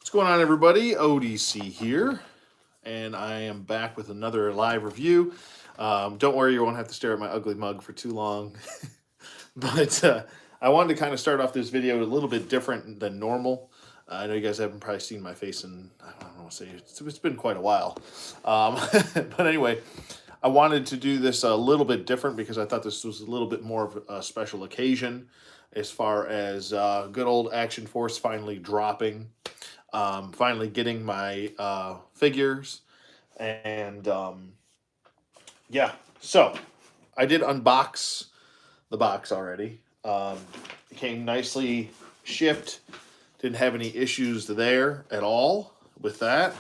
What's going on, everybody? ODC here, and I am back with another live review. Don't worry, you won't have to stare at my ugly mug for too long. but I wanted to kind of start off this video a little bit different than normal. I know you guys haven't probably seen my face in, I don't know, say it's been quite a while. But anyway, I wanted to do this a little bit different because I thought this was a little bit more of a special occasion as far as good old Action Force finally dropping. Finally getting my figures, and yeah, so I did unbox the box already. It came nicely shipped. Didn't have any issues there at all with that.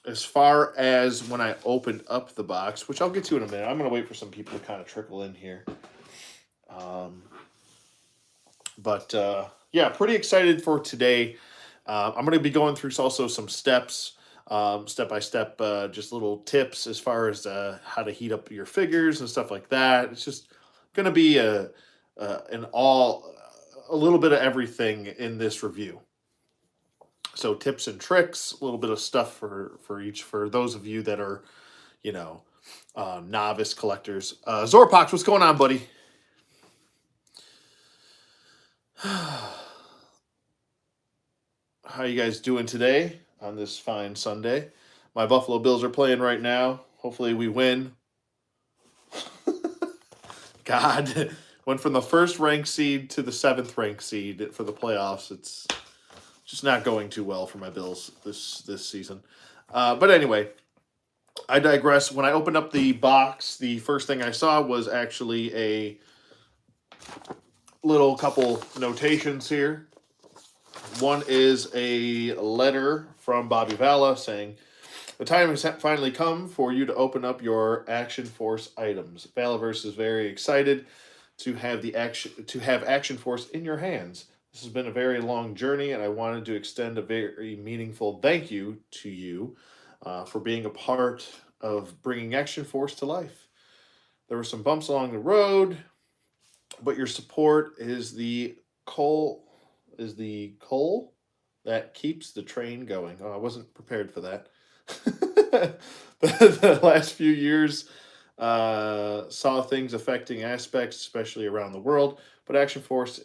As far as when I opened up the box, which I'll get to in a minute, I'm going to wait for some people to kind of trickle in here. Yeah, pretty excited for today. I'm going to be going through also some steps, step by step, just little tips as far as how to heat up your figures and stuff like that. It's just going to be a little bit of everything in this review. So tips and tricks, a little bit of stuff for those of you that are, novice collectors. Zorpox, what's going on, buddy? How you guys doing today on this fine Sunday? My Buffalo Bills are playing right now. Hopefully we win. God, went from the first ranked seed to the 7th ranked seed for the playoffs. It's just not going too well for my Bills this season. But anyway, I digress. When I opened up the box, the first thing I saw was actually a little couple notations here. One is a letter from Bobby Vala saying, "The time has finally come for you to open up your Action Force items. Valaverse is very excited to have Action Force in your hands. This has been a very long journey, and I wanted to extend a very meaningful thank you to you for being a part of bringing Action Force to life. There were some bumps along the road, but your support is the coal that keeps the train going." Oh, I wasn't prepared for that. The last few years saw things affecting aspects, especially around the world, but Action Force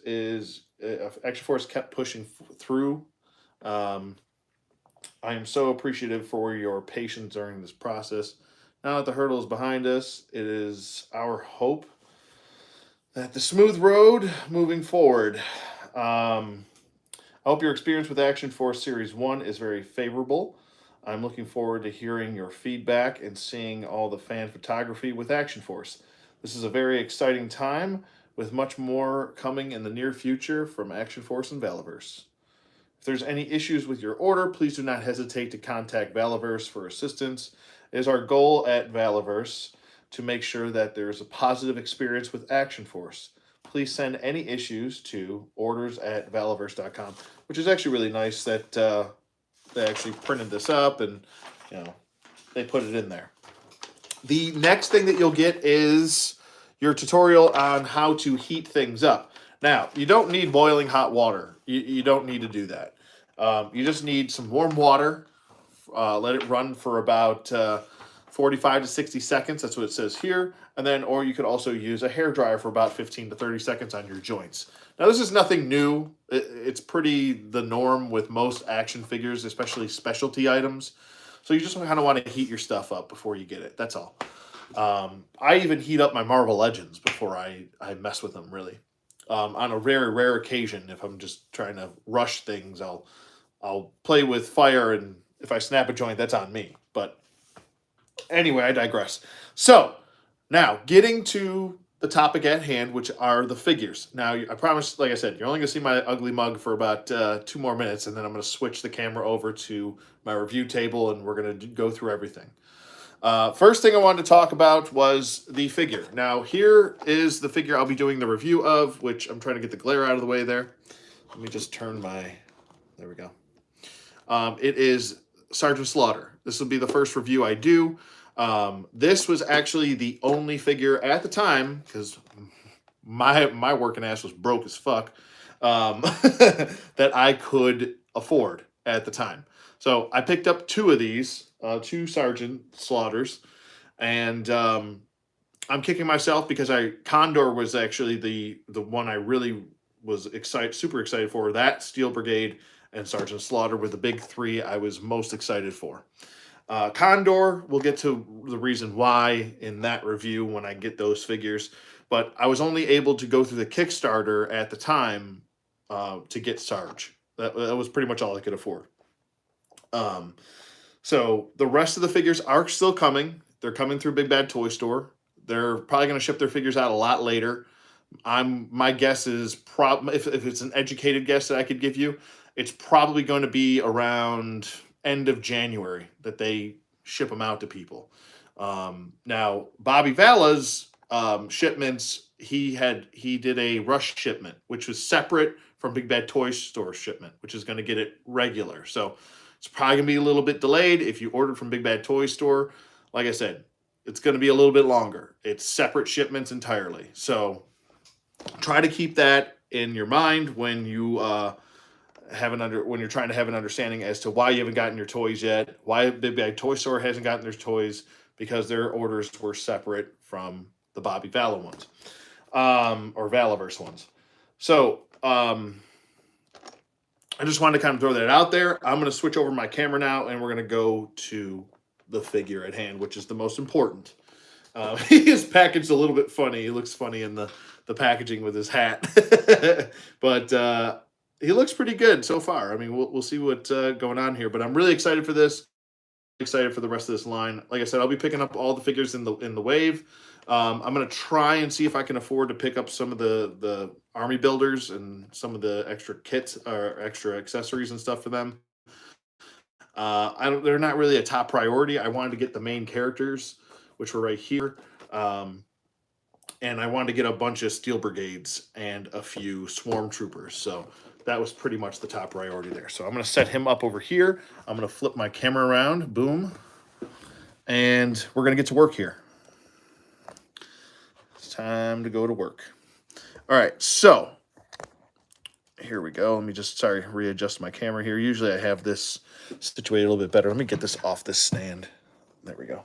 kept pushing through. I am so appreciative for your patience during this process. Now that the hurdle is behind us, it is our hope that the smooth road moving forward. I hope your experience with Action Force Series 1 is very favorable. I'm looking forward to hearing your feedback and seeing all the fan photography with Action Force. This is a very exciting time with much more coming in the near future from Action Force and Valaverse. If there's any issues with your order, please do not hesitate to contact Valaverse for assistance. It is our goal at Valaverse to make sure that there is a positive experience with Action Force. Please send any issues to orders@valaverse.com, which is actually really nice that they actually printed this up and they put it in there. The next thing that you'll get is your tutorial on how to heat things up. Now, you don't need boiling hot water. You don't need to do that. You just need some warm water. Let it run for about 45 to 60 seconds. That's what it says here. And then, or you could also use a hairdryer for about 15 to 30 seconds on your joints. Now, this is nothing new. It's pretty the norm with most action figures, especially specialty items. So you just kind of want to heat your stuff up before you get it. That's all. I even heat up my Marvel Legends before I mess with them, really. On a very rare occasion, if I'm just trying to rush things, I'll play with fire, and if I snap a joint, that's on me. But anyway, I digress. So, now, getting to the topic at hand, which are the figures. Now, I promise, like I said, you're only going to see my ugly mug for about 2 more minutes, and then I'm going to switch the camera over to my review table, and we're going to go through everything. First thing I wanted to talk about was the figure. Now, here is the figure I'll be doing the review of, which I'm trying to get the glare out of the way there. Let me just turn my... There we go. It is Sergeant Slaughter. This will be the first review I do. This was actually the only figure at the time, because my working ass was broke as fuck, that I could afford at the time. So I picked up two of these, two Sergeant Slaughters, and I'm kicking myself because I Condor was actually the one I really was super excited for. That Steel Brigade and Sergeant Slaughter were the big three I was most excited for. Condor, we'll get to the reason why in that review when I get those figures. But I was only able to go through the Kickstarter at the time to get Sarge. That was pretty much all I could afford. Um, so the rest of the figures are still coming. They're coming through Big Bad Toy Store. They're probably going to ship their figures out a lot later. My guess is if it's an educated guess that I could give you, it's probably going to be around end of January that they ship them out to people. Now Bobby Vala's shipments, he did a rush shipment, which was separate from Big Bad Toy Store shipment, which is going to get it regular. So it's probably going to be a little bit delayed. If you ordered from Big Bad Toy Store, like I said, it's going to be a little bit longer. It's separate shipments entirely. So try to keep that in your mind when you when you're trying to have an understanding as to why you haven't gotten your toys yet, why Big Bad Toy Store hasn't gotten their toys, because their orders were separate from the Bobby Vala ones, or Valaverse ones. So I just wanted to kind of throw that out there. I'm going to switch over my camera now, and we're going to go to the figure at hand, which is the most important. He is packaged a little bit funny. He looks funny in the packaging with his hat, but he looks pretty good so far. I mean, we'll see what's going on here, but I'm really excited for this. Excited for the rest of this line. Like I said, I'll be picking up all the figures in the wave. I'm gonna try and see if I can afford to pick up some of the army builders and some of the extra kits or extra accessories and stuff for them. They're not really a top priority. I wanted to get the main characters, which were right here. And I wanted to get a bunch of Steel Brigades and a few Swarm Troopers. So that was pretty much the top priority there. So I'm going to set him up over here. I'm going to flip my camera around. Boom. And we're going to get to work here. It's time to go to work. All right. So here we go. Let me just, readjust my camera here. Usually I have this situated a little bit better. Let me get this off this stand. There we go.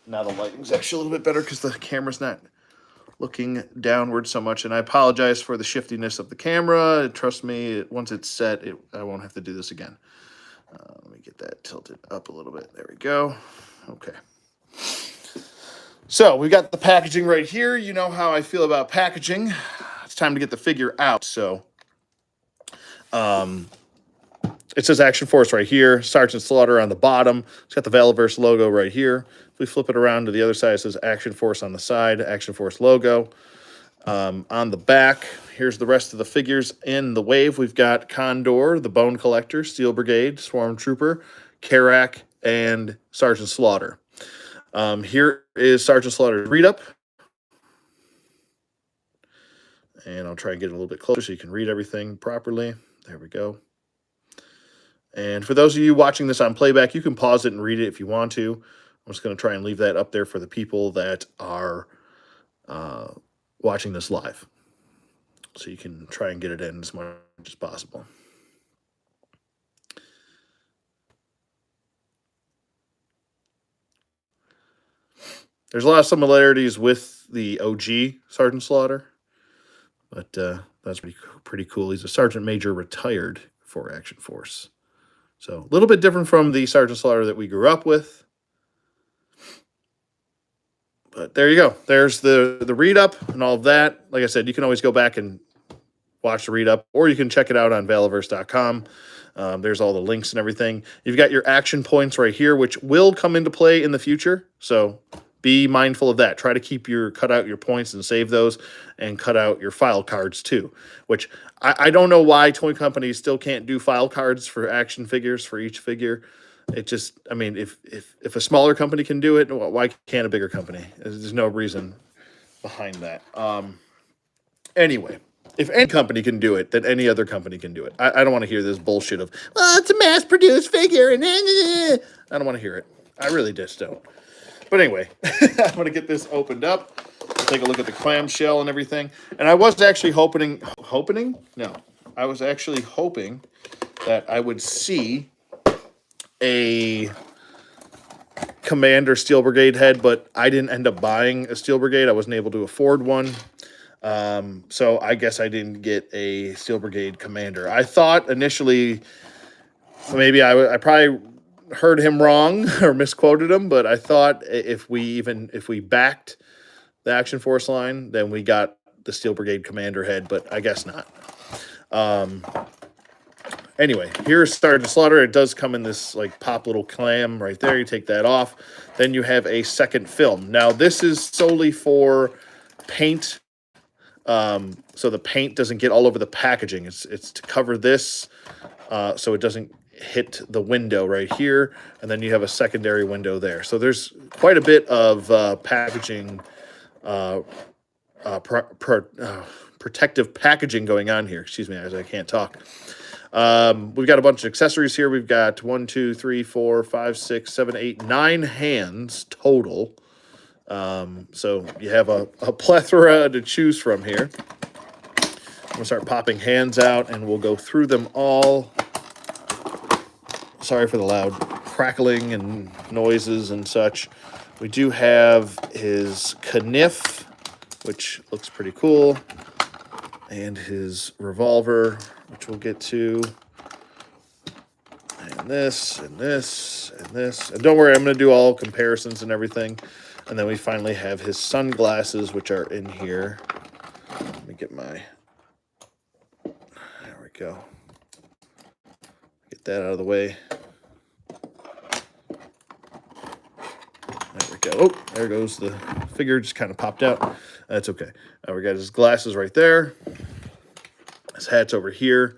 Now the lighting's actually a little bit better because the camera's not looking downward so much, and I apologize for the shiftiness of the camera. Trust me, once it's set, I won't have to do this again. Let me get that tilted up a little bit. There we go. Okay. So we got the packaging right here. You know how I feel about packaging. It's time to get the figure out. So it says Action Force right here, Sergeant Slaughter on the bottom. It's got the Valaverse logo right here. If we flip it around to the other side, it says Action Force on the side, Action Force logo. On the back, here's the rest of the figures in the wave. We've got Condor, the Bone Collector, Steel Brigade, Swarm Trooper, Karak, and Sergeant Slaughter. Here is Sergeant Slaughter's read-up. And I'll try and get it a little bit closer so you can read everything properly. There we go. And for those of you watching this on playback, you can pause it and read it if you want to. I'm just going to try and leave that up there for the people that are watching this live. So you can try and get it in as much as possible. There's a lot of similarities with the OG Sergeant Slaughter, but that's pretty cool. He's a Sergeant Major retired for Action Force. So a little bit different from the Sergeant Slaughter that we grew up with. But there you go. There's the read-up and all of that. Like I said, you can always go back and watch the read-up, or you can check it out on Valaverse.com. There's all the links and everything. You've got your action points right here, which will come into play in the future. So be mindful of that. Try to cut out your points and save those, and cut out your file cards too, which I don't know why toy companies still can't do file cards for action figures for each figure. It just, I mean, if a smaller company can do it, why can't a bigger company? There's no reason behind that. Anyway, if any company can do it, then any other company can do it. I don't want to hear this bullshit of, well, it's a mass-produced figure, and I don't want to hear it. I really just don't. But anyway, I'm going to get this opened up. Take a look at the clamshell and everything. And I was actually hoping? No. I was actually hoping that I would see a Commander Steel Brigade head, but I didn't end up buying a Steel Brigade. I wasn't able to afford one. So I guess I didn't get a Steel Brigade Commander. I thought initially maybe I probably heard him wrong or misquoted him, but I thought if we backed the Action Force line, then we got the Steel Brigade Commander head, but I guess not. Anyway, here's Sergeant Slaughter. It does come in this like pop little clam right there. You take that off. Then you have a second film. Now this is solely for paint, so the paint doesn't get all over the packaging. It's to cover this, so it doesn't hit the window right here. And then you have a secondary window there. So there's quite a bit of packaging, protective packaging going on here. Excuse me, as I can't talk. We've got a bunch of accessories here. We've got 1, 2, 3, 4, 5, 6, 7, 8, 9 hands total. So you have a plethora to choose from here. I'm going to start popping hands out, and we'll go through them all. Sorry for the loud crackling and noises and such. We do have his Kniff, which looks pretty cool, and his revolver, which we'll get to, and this, and this, and this. And don't worry, I'm going to do all comparisons and everything. And then we finally have his sunglasses, which are in here. Let me get my, there we go. Get that out of the way. There we go. Oh, there goes the figure, just kind of popped out. That's okay. We got his glasses right there. His hat's over here.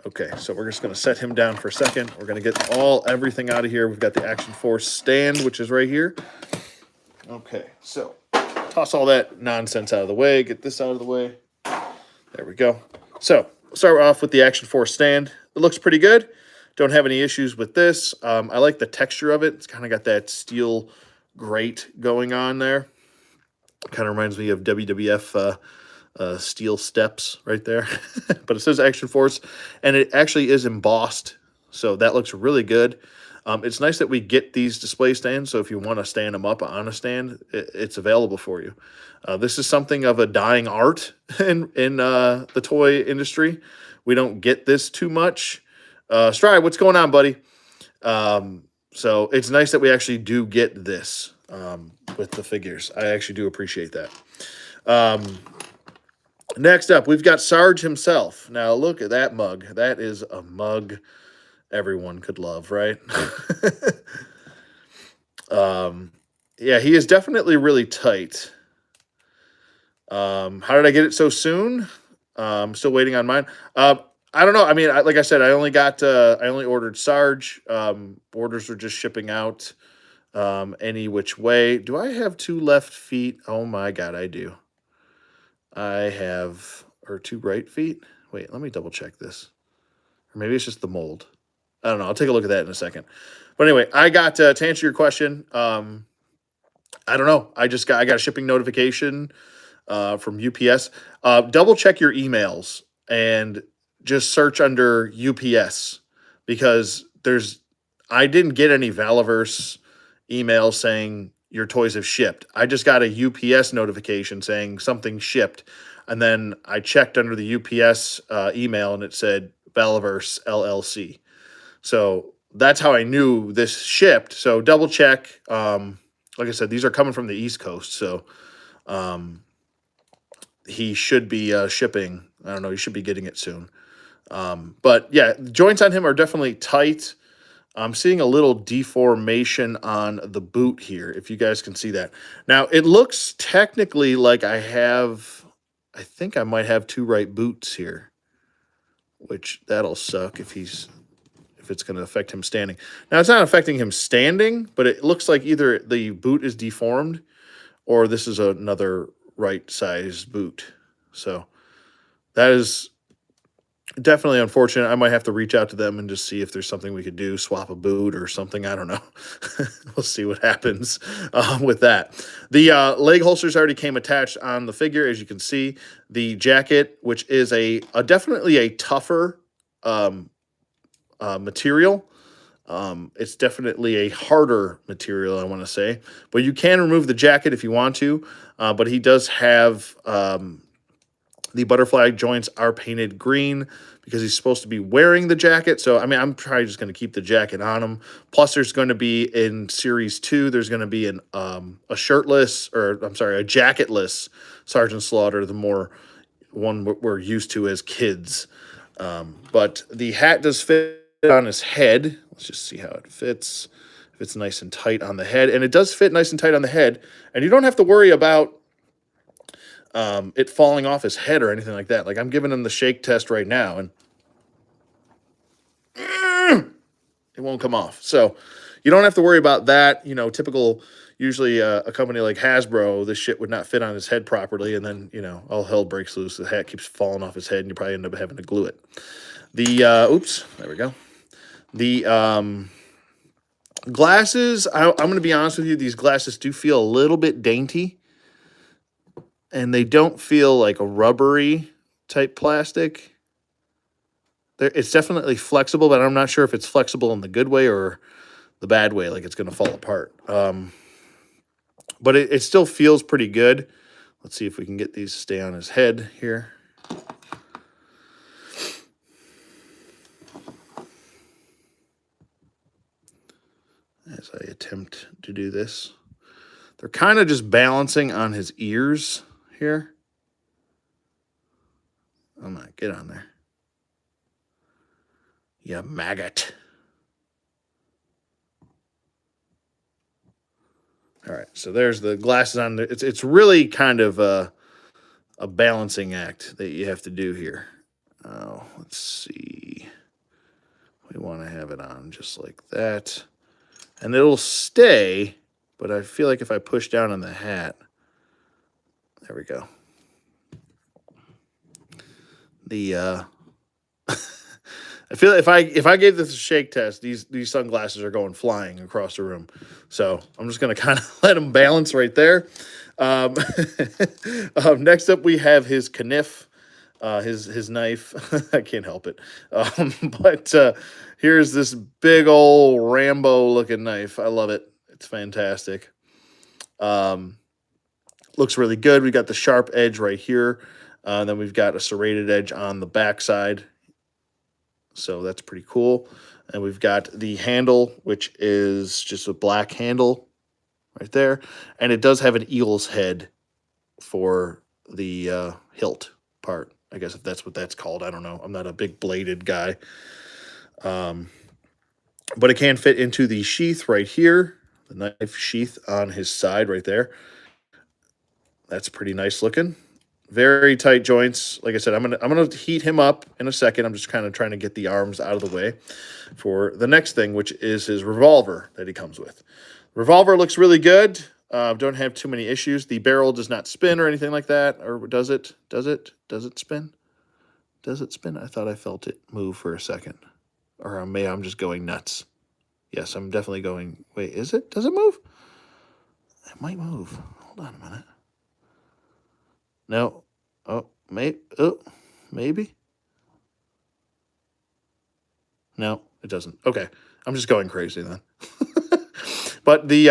Okay, so we're just going to set him down for a second. We're going to get everything out of here. We've got the Action Force stand, which is right here. Okay, so toss all that nonsense out of the way. Get this out of the way. There we go. So we'll start off with the Action Force stand. It looks pretty good. Don't have any issues with this. I like the texture of it. It's kind of got that steel grate going on there. Kind of reminds me of WWF steel steps right there. But it says Action Force, and it actually is embossed, so that looks really good. It's nice that we get these display stands, so if you want to stand them up on a stand, it's available for you. This is something of a dying art in the toy industry. We don't get this too much. Stride, what's going on, buddy? So it's nice that we actually do get this with the figures. I actually do appreciate that. Next up, we've got Sarge himself. Now, look at that mug. That is a mug everyone could love, right? Yeah, he is definitely really tight. How did I get it so soon? I'm still waiting on mine. I don't know. I mean, like I said, I only ordered Sarge. Orders are just shipping out any which way. Do I have 2 left feet? Oh my God, I do. I have, or 2 right feet. Wait, let me double check this. Or maybe it's just the mold. I don't know. I'll take a look at that in a second. But anyway, I got to answer your question. I don't know. I got a shipping notification from UPS. Double check your emails and just search under UPS, because I didn't get any Valaverse email saying your toys have shipped. I just got a UPS notification saying something shipped. And then I checked under the UPS email, and it said Valaverse LLC. So that's how I knew this shipped. So double check. Like I said, these are coming from the East Coast. So he should be shipping. I don't know. He should be getting it soon. But yeah, joints on him are definitely tight. I'm seeing a little deformation on the boot here, if you guys can see that. Now, it looks technically like I think I might have 2 right boots here, which that'll suck if it's going to affect him standing. Now, it's not affecting him standing, but it looks like either the boot is deformed or this is another right size boot. So that is definitely unfortunate. I might have to reach out to them and just see if there's something we could do, swap a boot or something. I don't know. We'll see what happens with that. The leg holsters already came attached on the figure, as you can see. The jacket, which is a definitely a tougher um, material. It's definitely a harder material, I want to say. But you can remove the jacket if you want to. But he does have the butterfly joints are painted green because he's supposed to be wearing the jacket. So, I mean, I'm probably just going to keep the jacket on him. Plus, there's going to be in Series 2, there's going to be a shirtless, or I'm sorry, a jacketless Sergeant Slaughter, the more one we're used to as kids. But the hat does fit on his head. Let's just see how it fits. If it's nice and tight on the head. And it does fit nice and tight on the head. And you don't have to worry about it falling off his head or anything like that. Like, I'm giving him the shake test right now, and it won't come off. So you don't have to worry about that. You know, typical, usually a company like Hasbro, this shit would not fit on his head properly, and then, you know, all hell breaks loose. The hat keeps falling off his head, and you probably end up having to glue it. The, oops, there we go. The glasses, I'm going to be honest with you, these glasses do feel a little bit dainty. And they don't feel like a rubbery type plastic. It's definitely flexible, but I'm not sure if it's flexible in the good way or the bad way, like it's going to fall apart. But it still feels pretty good. Let's see if we can get these to stay on his head here. As I attempt to do this. They're kind of just balancing on his ears here. Oh my, get on there. You maggot. All right, so there's the glasses on there. It's really kind of a balancing act that you have to do here. Oh, let's see. We want to have it on just like that. And it'll stay, but I feel like if I push down on the hat, there we go. The I feel like if I gave this a shake test, these sunglasses are going flying across the room. So I'm just gonna kind of let them balance right there. Next up, we have his kniff, his knife. I can't help it. But here's this big old Rambo looking knife. I love it. It's fantastic. Looks really good. We got the sharp edge right here. Then we've got a serrated edge on the backside. So that's pretty cool. And we've got the handle, which is just a black handle right there. And it does have an eel's head for the hilt part. I guess if that's what that's called. I don't know. I'm not a big bladed guy. But it can fit into the sheath right here. The knife sheath on his side right there. That's pretty nice looking. Very tight joints. Like I said, I'm gonna heat him up in a second. I'm just kind of trying to get the arms out of the way for the next thing, which is his revolver that he comes with. Revolver looks really good. Don't have too many issues. The barrel does not spin or anything like that. Or does it? Does it? Does it spin? Does it spin? I thought I felt it move for a second. Or I'm just going nuts. Yes, I'm definitely going. Wait, is it? Does it move? It might move. Hold on a minute. No. Oh, maybe. No, it doesn't. Okay, I'm just going crazy then. But the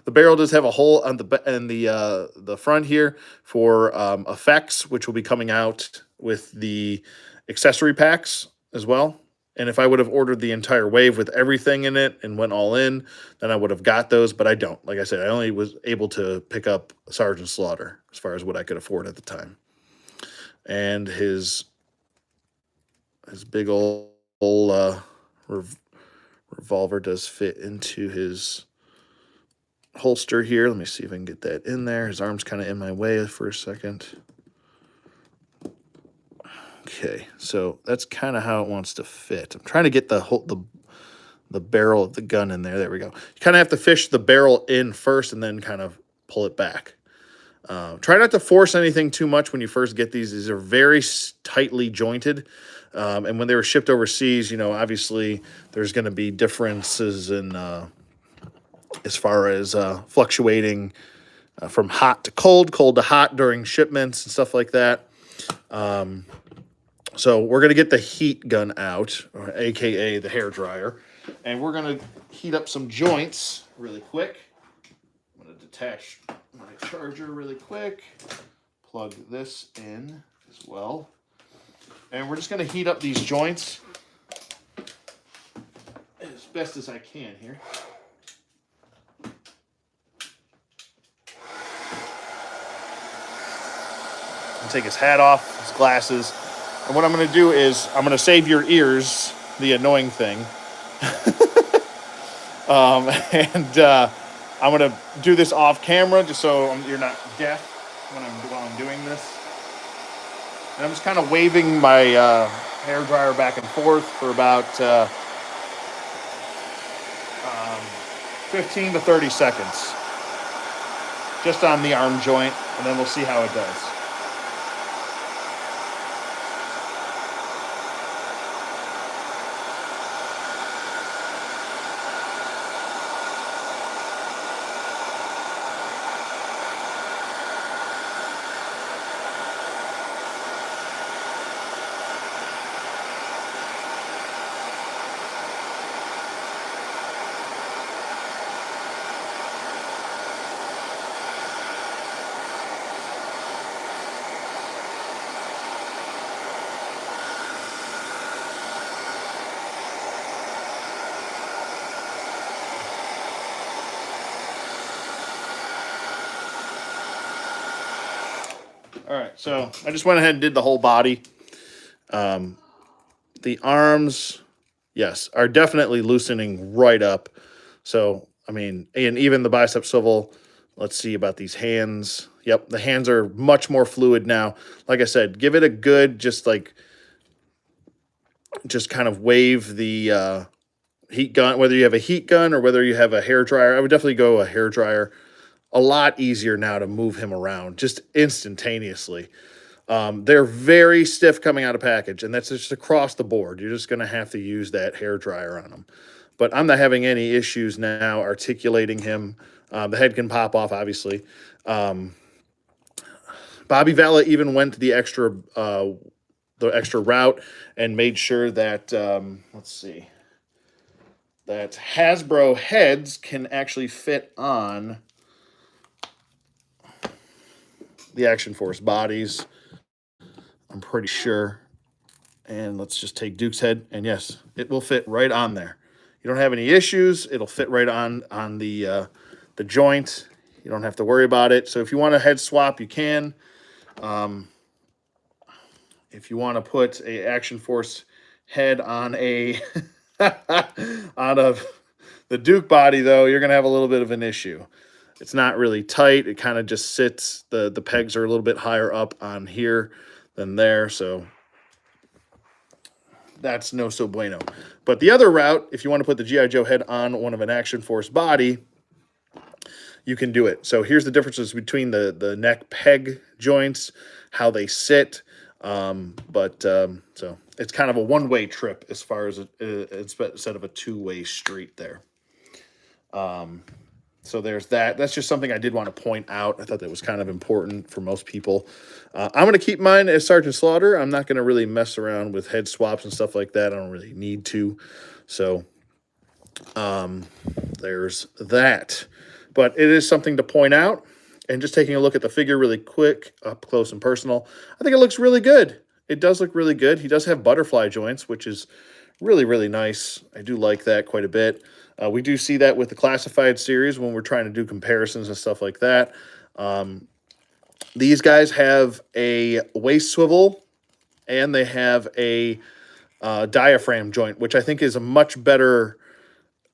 the barrel does have a hole on the front here for effects, which will be coming out with the accessory packs as well. And if I would have ordered the entire wave with everything in it and went all in, then I would have got those, but I don't. Like I said, I only was able to pick up Sergeant Slaughter as far as what I could afford at the time. And his big old revolver does fit into his holster here. Let me see if I can get that in there. His arm's kind of in my way for a second. Okay, so that's kind of how it wants to fit. I'm trying to get the barrel of the gun in there. There we go. You kind of have to fish the barrel in first and then kind of pull it back. Try not to force anything too much when you first get these. These are very tightly jointed. And when they were shipped overseas, obviously there's going to be differences in as far as fluctuating from hot to cold, cold to hot during shipments and stuff like that. So we're going to get the heat gun out, or AKA the hair dryer, and we're going to heat up some joints really quick. I'm going to detach my charger really quick, plug this in as well, and we're just going to heat up these joints as best as I can here. Take his hat off, his glasses, and what I'm going to do is I'm going to save your ears, the annoying thing, and I'm going to do this off camera just so you're not deaf while I'm doing this. And I'm just kind of waving my hair dryer back and forth for about 15 to 30 seconds, just on the arm joint, and then we'll see how it does. All right, so I just went ahead and did the whole body. The arms, yes, are definitely loosening right up. So, and even the bicep swivel. Let's see about these hands. Yep, the hands are much more fluid now. Like I said, give it a good, just kind of wave the heat gun, whether you have a heat gun or whether you have a hair dryer. I would definitely go a hair dryer. A lot easier now to move him around just instantaneously. They're very stiff coming out of package, and that's just across the board. You're just going to have to use that hair dryer on them. But I'm not having any issues now articulating him. The head can pop off, obviously. Bobby Valla even went the extra route and made sure that let's see, that Hasbro heads can actually fit on the Action Force bodies. I'm pretty sure. And let's just take Duke's head, and yes, it will fit right on there. You don't have any issues. It'll fit right on the joint. You don't have to worry about it. So if you want a head swap, you can. If you want to put a Action Force head on a out of the Duke body, though, you're going to have a little bit of an issue. It's not really tight. It kind of just sits. The pegs are a little bit higher up on here than there, so that's no so bueno. But the other route, if you want to put the G.I. Joe head on one of an Action Force body, you can do it. So here's the differences between the neck peg joints, how they sit. So it's kind of a one-way trip as far as instead of a two-way street there. So there's that. That's just something I did want to point out. I thought that was kind of important for most people. I'm going to keep mine as Sergeant Slaughter. I'm not going to really mess around with head swaps and stuff like that. I don't really need to. So there's that. But it is something to point out. And just taking a look at the figure really quick, up close and personal, I think it looks really good. It does look really good. He does have butterfly joints, which is really, really nice. I do like that quite a bit. We do see that with the classified series when we're trying to do comparisons and stuff like that. These guys have a waist swivel and they have a diaphragm joint, which I think is a much better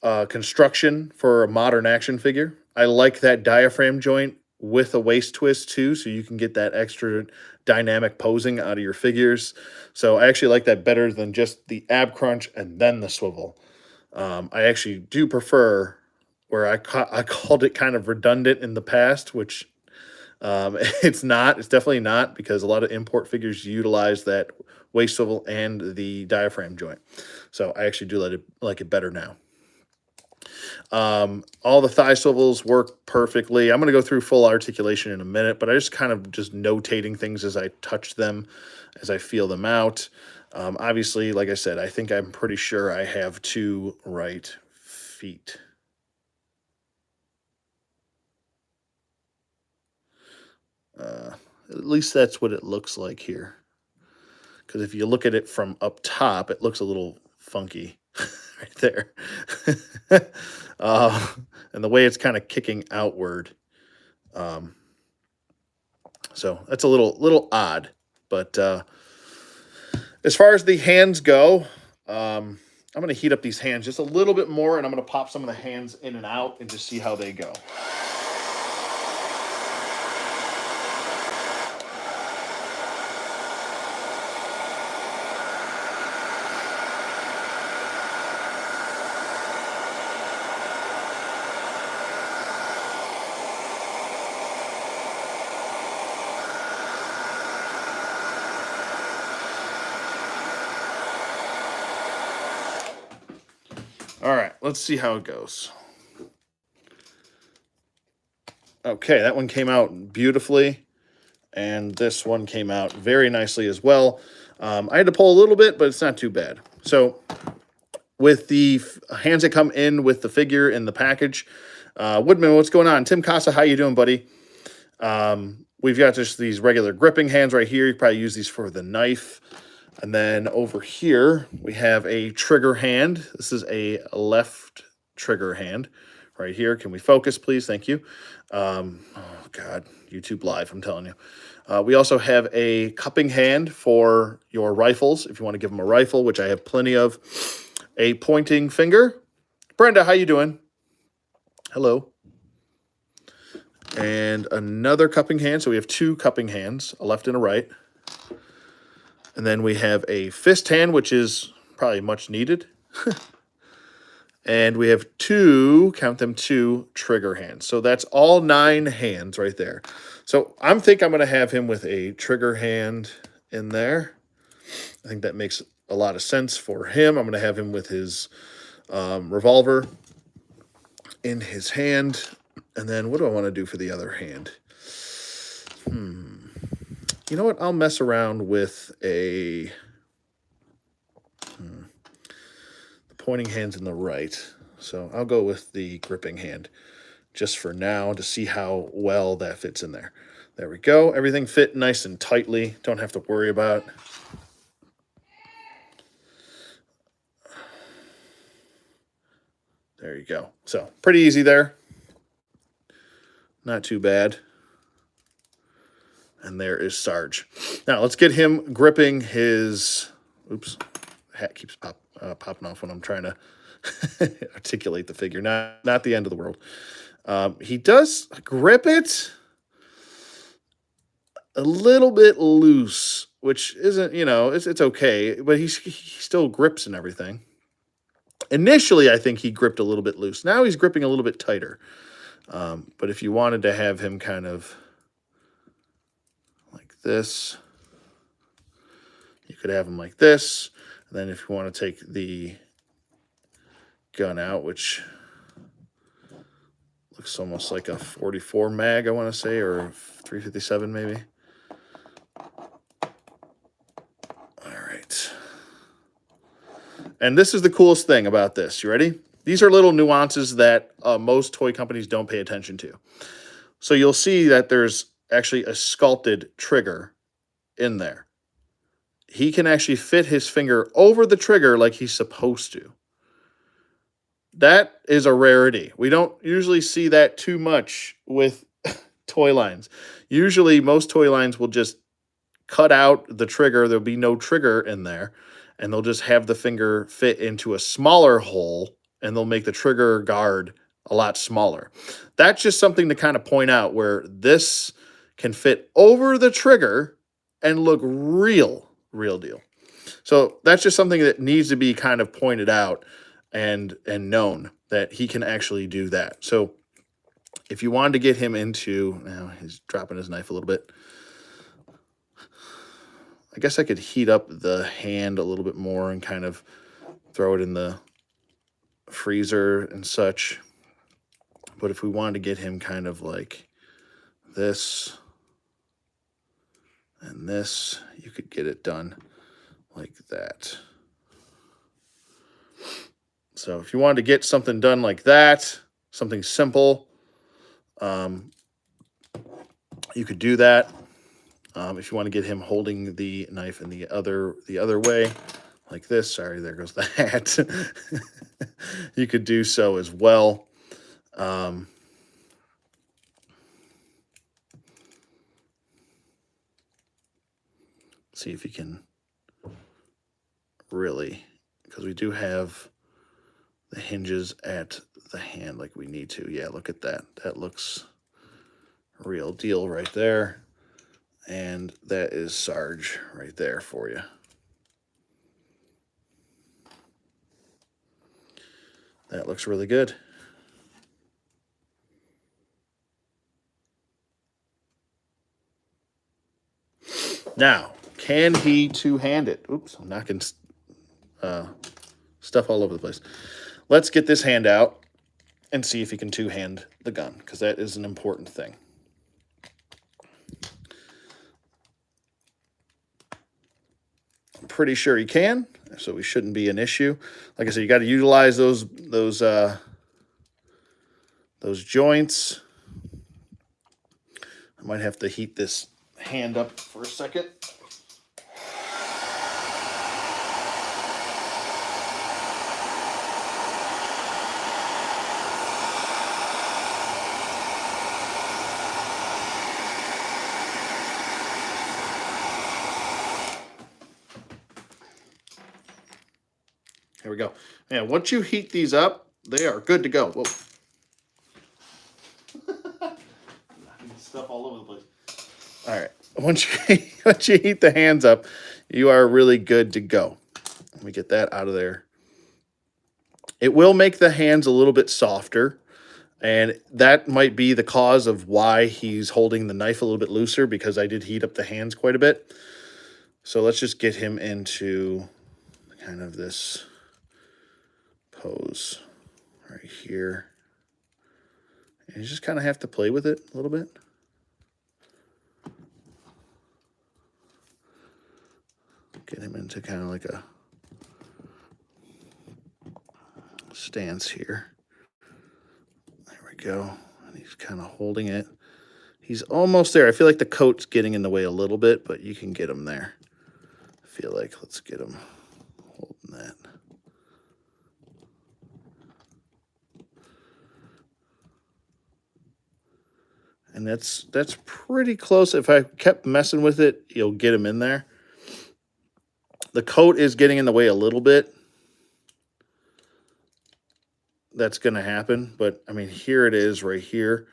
construction for a modern action figure. I like that diaphragm joint with a waist twist too, so you can get that extra dynamic posing out of your figures. So I actually like that better than just the ab crunch and then the swivel. I actually do prefer where I called it kind of redundant in the past, which It's not. It's definitely not because a lot of import figures utilize that waist swivel and the diaphragm joint. So I actually do like it better now. All the thigh swivels work perfectly. I'm going to go through full articulation in a minute, but I just kind of just notating things as I touch them, as I feel them out. Obviously, like I said, I'm pretty sure I have 2 right feet. At least that's what it looks like here. Because if you look at it from up top, it looks a little funky right there. uh, and the way it's kind of kicking outward. Um, so that's a little odd. But as far as the hands go, I'm going to heat up these hands just a little bit more, and I'm going to pop some of the hands in and out and just see how they go. All right, let's see how it goes. Okay, that one came out beautifully, and this one came out very nicely as well. I had to pull a little bit, but it's not too bad. So with the hands that come in with the figure in the package, Woodman, what's going on? Tim Casa, how you doing, buddy? We've got just these regular gripping hands right here. You probably use these for the knife. And then over here, we have a trigger hand. This is a left trigger hand right here. Can we focus, please? Thank you. Oh, God, YouTube Live, I'm telling you. We also have a cupping hand for your rifles, if you want to give them a rifle, which I have plenty of. A pointing finger. Brenda, how you doing? Hello. And another cupping hand. So we have 2 cupping hands, a left and a right. And then we have a fist hand, which is probably much needed. And we have 2, count them, 2 trigger hands. So that's all 9 hands right there. So I'm going to have him with a trigger hand in there. I think that makes a lot of sense for him. I'm going to have him with his revolver in his hand. And then what do I want to do for the other hand? You know what? I'll mess around with the pointing hand's in the right. So I'll go with the gripping hand just for now to see how well that fits in there. There we go. Everything fit nice and tightly. Don't have to worry about. There you go. So pretty easy there. Not too bad. And there is Sarge. Now, let's get him gripping his... Oops. Hat keeps popping off when I'm trying to articulate the figure. Not the end of the world. He does grip it a little bit loose, which isn't, it's okay. But he still grips and everything. Initially, I think he gripped a little bit loose. Now he's gripping a little bit tighter. But if you wanted to have him kind of... this, you could have them like this, and then if you want to take the gun out, which looks almost like a 44 mag, I want to say, or 357 maybe. All right, and this is the coolest thing about this. You ready? These are little nuances that most toy companies don't pay attention to. So you'll see that there's actually a sculpted trigger in there. He can actually fit his finger over the trigger like he's supposed to. That is a rarity. We don't usually see that too much with toy lines. Usually most toy lines will just cut out the trigger. There'll be no trigger in there, and they'll just have the finger fit into a smaller hole, and they'll make the trigger guard a lot smaller. That's just something to kind of point out, where this can fit over the trigger and look real deal. So that's just something that needs to be kind of pointed out and known, that he can actually do that. So if you wanted to get him into, now he's dropping his knife a little bit. I guess I could heat up the hand a little bit more and kind of throw it in the freezer and such. But if we wanted to get him kind of like this and this, you could get it done like that. So if you wanted to get something done like that, something simple, you could do that. If you want to get him holding the knife in the other way, like this, sorry, there goes the hat. You could do so as well. See if you can really, because we do have the hinges at the hand like we need to. Yeah, look at that. That looks real deal right there. And that is Sarge right there for you. That looks really good. Now, can he two-hand it? Oops, I'm knocking stuff all over the place. Let's get this hand out and see if he can two-hand the gun, because that is an important thing. I'm pretty sure he can, so we shouldn't be an issue. Like I said, you got to utilize those joints. I might have to heat this hand up for a second. Here we go. Man, once you heat these up, they are good to go. Whoa. Stuff all over the place. All right. Once you heat the hands up, you are really good to go. Let me get that out of there. It will make the hands a little bit softer, and that might be the cause of why he's holding the knife a little bit looser, because I did heat up the hands quite a bit. So let's just get him into kind of this pose right here. And you just kind of have to play with it a little bit. Get him into kind of like a stance here. There we go. And he's kind of holding it. He's almost there. I feel like the coat's getting in the way a little bit, but you can get him there. I feel like, let's get him holding that. And that's pretty close. If I kept messing with it, you'll get him in there. The coat is getting in the way a little bit. That's going to happen. But, I mean, here it is right here.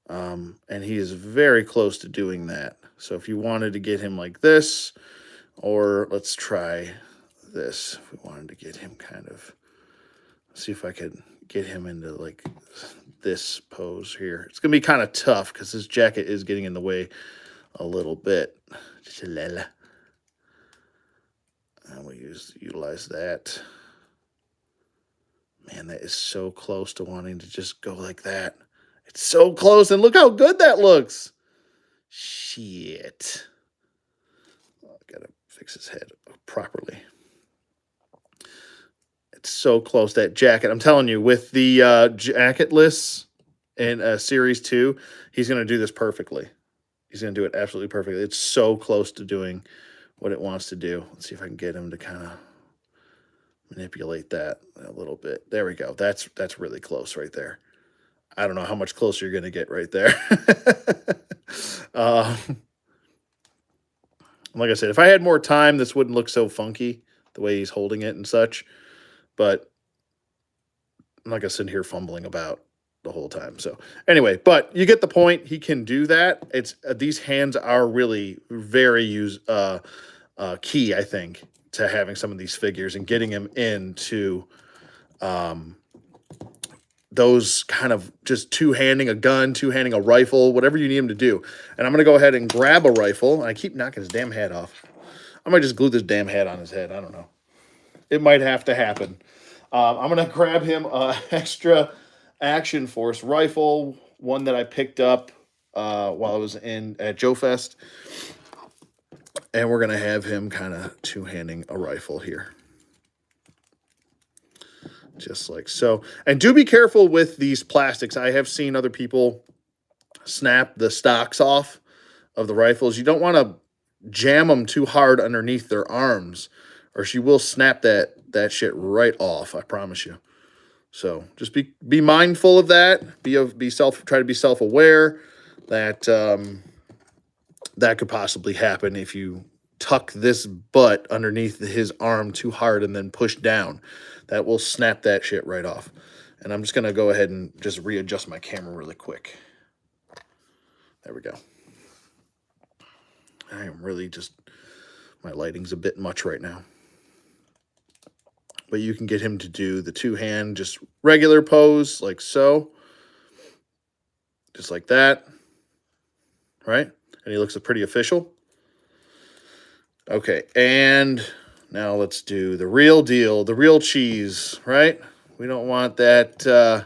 And he is very close to doing that. So if you wanted to get him like this, or let's try this. If we wanted to get him kind of, see if I could get him into like this pose here. It's going to be kind of tough because his jacket is getting in the way a little bit. And we utilize that. Man, that is so close to wanting to just go like that. It's so close, and look how good that looks. Shit. Oh, I gotta fix his head properly. It's so close, that jacket. I'm telling you, with the jacketless in Series 2, he's going to do this perfectly. He's going to do it absolutely perfectly. It's so close to doing what it wants to do. Let's see if I can get him to kind of manipulate that a little bit. There we go. That's really close right there. I don't know how much closer you're going to get right there. Like I said, if I had more time, this wouldn't look so funky, the way he's holding it and such. But I'm not going to sit here fumbling about the whole time. So anyway, but you get the point. He can do that. It's these hands are really very key, I think, to having some of these figures and getting him into those kind of just two-handing a gun, two-handing a rifle, whatever you need him to do. And I'm going to go ahead and grab a rifle. And I keep knocking his damn hat off. I might just glue this damn hat on his head. I don't know. It might have to happen. I'm going to grab him an extra Action Force rifle, one that I picked up while I was at Joe Fest. And we're going to have him kind of two-handing a rifle here. Just like so. And do be careful with these plastics. I have seen other people snap the stocks off of the rifles. You don't want to jam them too hard underneath their arms, or she will snap that shit right off, I promise you. So just be mindful of that. Try to be self-aware that that could possibly happen if you tuck this butt underneath his arm too hard and then push down. That will snap that shit right off. And I'm just going to go ahead and just readjust my camera really quick. There we go. I am really just, my lighting's a bit much right now. But you can get him to do the two-hand, just regular pose, like so. Just like that. Right? And he looks pretty official. Okay, and now let's do the real deal, the real cheese, right? We don't want that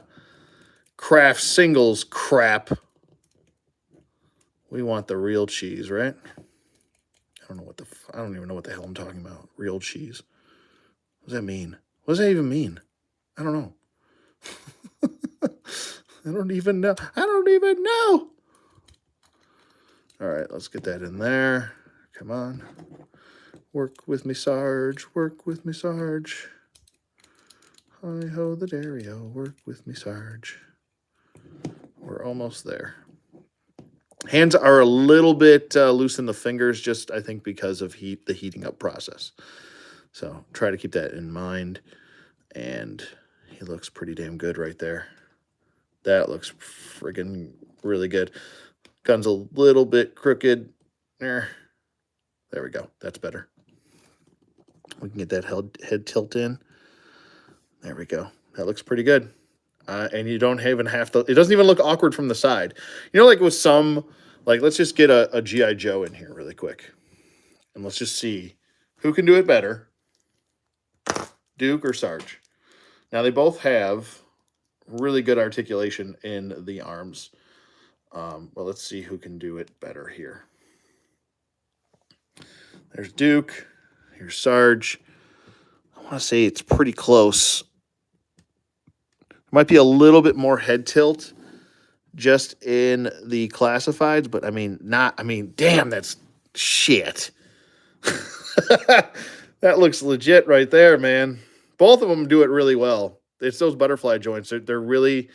Kraft Singles crap. We want the real cheese, right? I don't even know what the hell I'm talking about. Real cheese. What does that mean? What does that even mean? I don't know. I don't even know. All right, let's get that in there. Come on. Work with me, Sarge. Work with me, Sarge. Hi-ho the dairy-o. Work with me, Sarge. We're almost there. Hands are a little bit loose in the fingers, just I think because of the heating up process. So try to keep that in mind. And he looks pretty damn good right there. That looks friggin' really good. Gun's a little bit crooked. There we go. That's better. We can get that head tilt in. There we go. That looks pretty good. And you don't even have to, it doesn't even look awkward from the side. You know, like with some, like let's just get a G.I. Joe in here really quick. And let's just see who can do it better, Duke or Sarge. Now they both have really good articulation in the arms. Well, let's see who can do it better here. There's Duke. Here's Sarge. I want to say it's pretty close. Might be a little bit more head tilt just in the classifieds, but I mean, damn, that's shit. That looks legit right there, man. Both of them do it really well. It's those butterfly joints. They're really,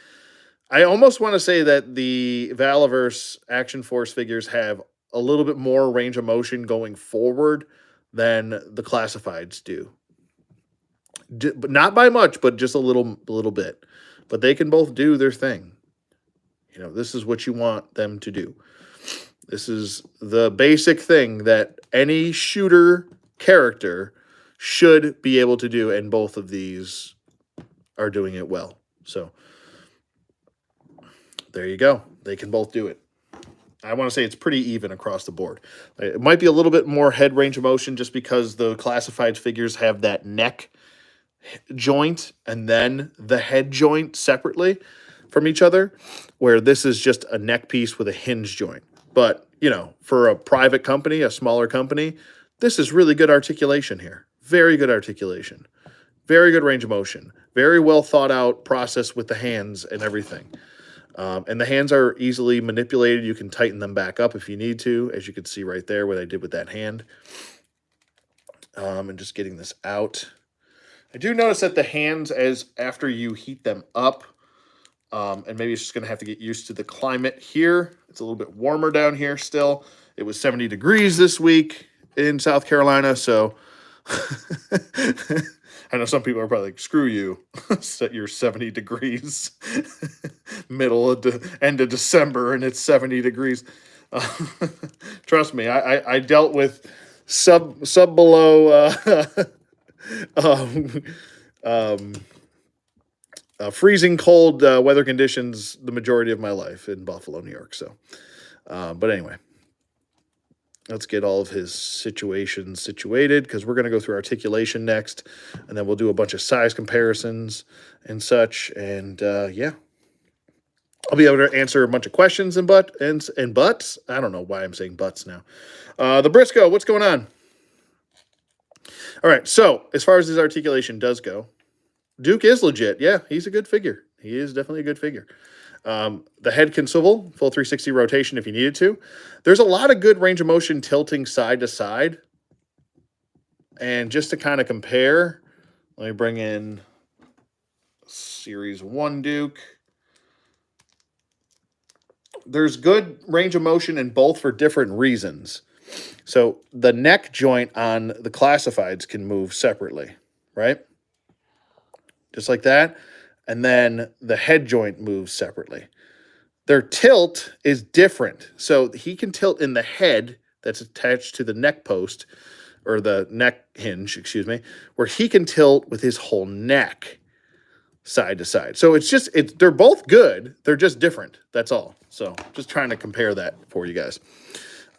I almost want to say that the Valaverse Action Force figures have a little bit more range of motion going forward than the classifieds do. But not by much, but just a little bit. But they can both do their thing. You know, this is what you want them to do. This is the basic thing that any shooter character should be able to do, and both of these are doing it well. So there you go. They can both do it. I want to say it's pretty even across the board. It might be a little bit more head range of motion just because the classified figures have that neck joint and then the head joint separately from each other, where this is just a neck piece with a hinge joint. But, you know, for a private company, a smaller company, this is really good articulation here. Very good articulation. Very good range of motion. Very well thought out process with the hands and everything. And the hands are easily manipulated. You can tighten them back up if you need to, as you can see right there what I did with that hand. And just getting this out. I do notice that the hands, as after you heat them up, and maybe it's just going to have to get used to the climate here. It's a little bit warmer down here still. It was 70 degrees this week in South Carolina, so I know some people are probably like, screw you, set your 70 degrees, end of December, and it's 70 degrees. Trust me, I dealt with sub below freezing cold weather conditions the majority of my life in Buffalo, New York. So, but anyway, let's get all of his situations situated because we're going to go through articulation next, and then we'll do a bunch of size comparisons and such. And yeah, I'll be able to answer a bunch of questions and buts. I don't know why I'm saying butts now. The Briscoe, what's going on? All right, so as far as his articulation does go, Duke is legit. Yeah, he's a good figure. He is definitely a good figure. The head can swivel, full 360 rotation if you needed to. There's a lot of good range of motion tilting side to side. And just to kind of compare, let me bring in Series 1 Duke. There's good range of motion in both for different reasons. So the neck joint on the classifieds can move separately, right? Just like that. And then the head joint moves separately. Their tilt is different. So he can tilt in the head that's attached to the neck post, or the neck hinge, excuse me, where he can tilt with his whole neck side to side. So they're both good. They're just different. That's all. So just trying to compare that for you guys.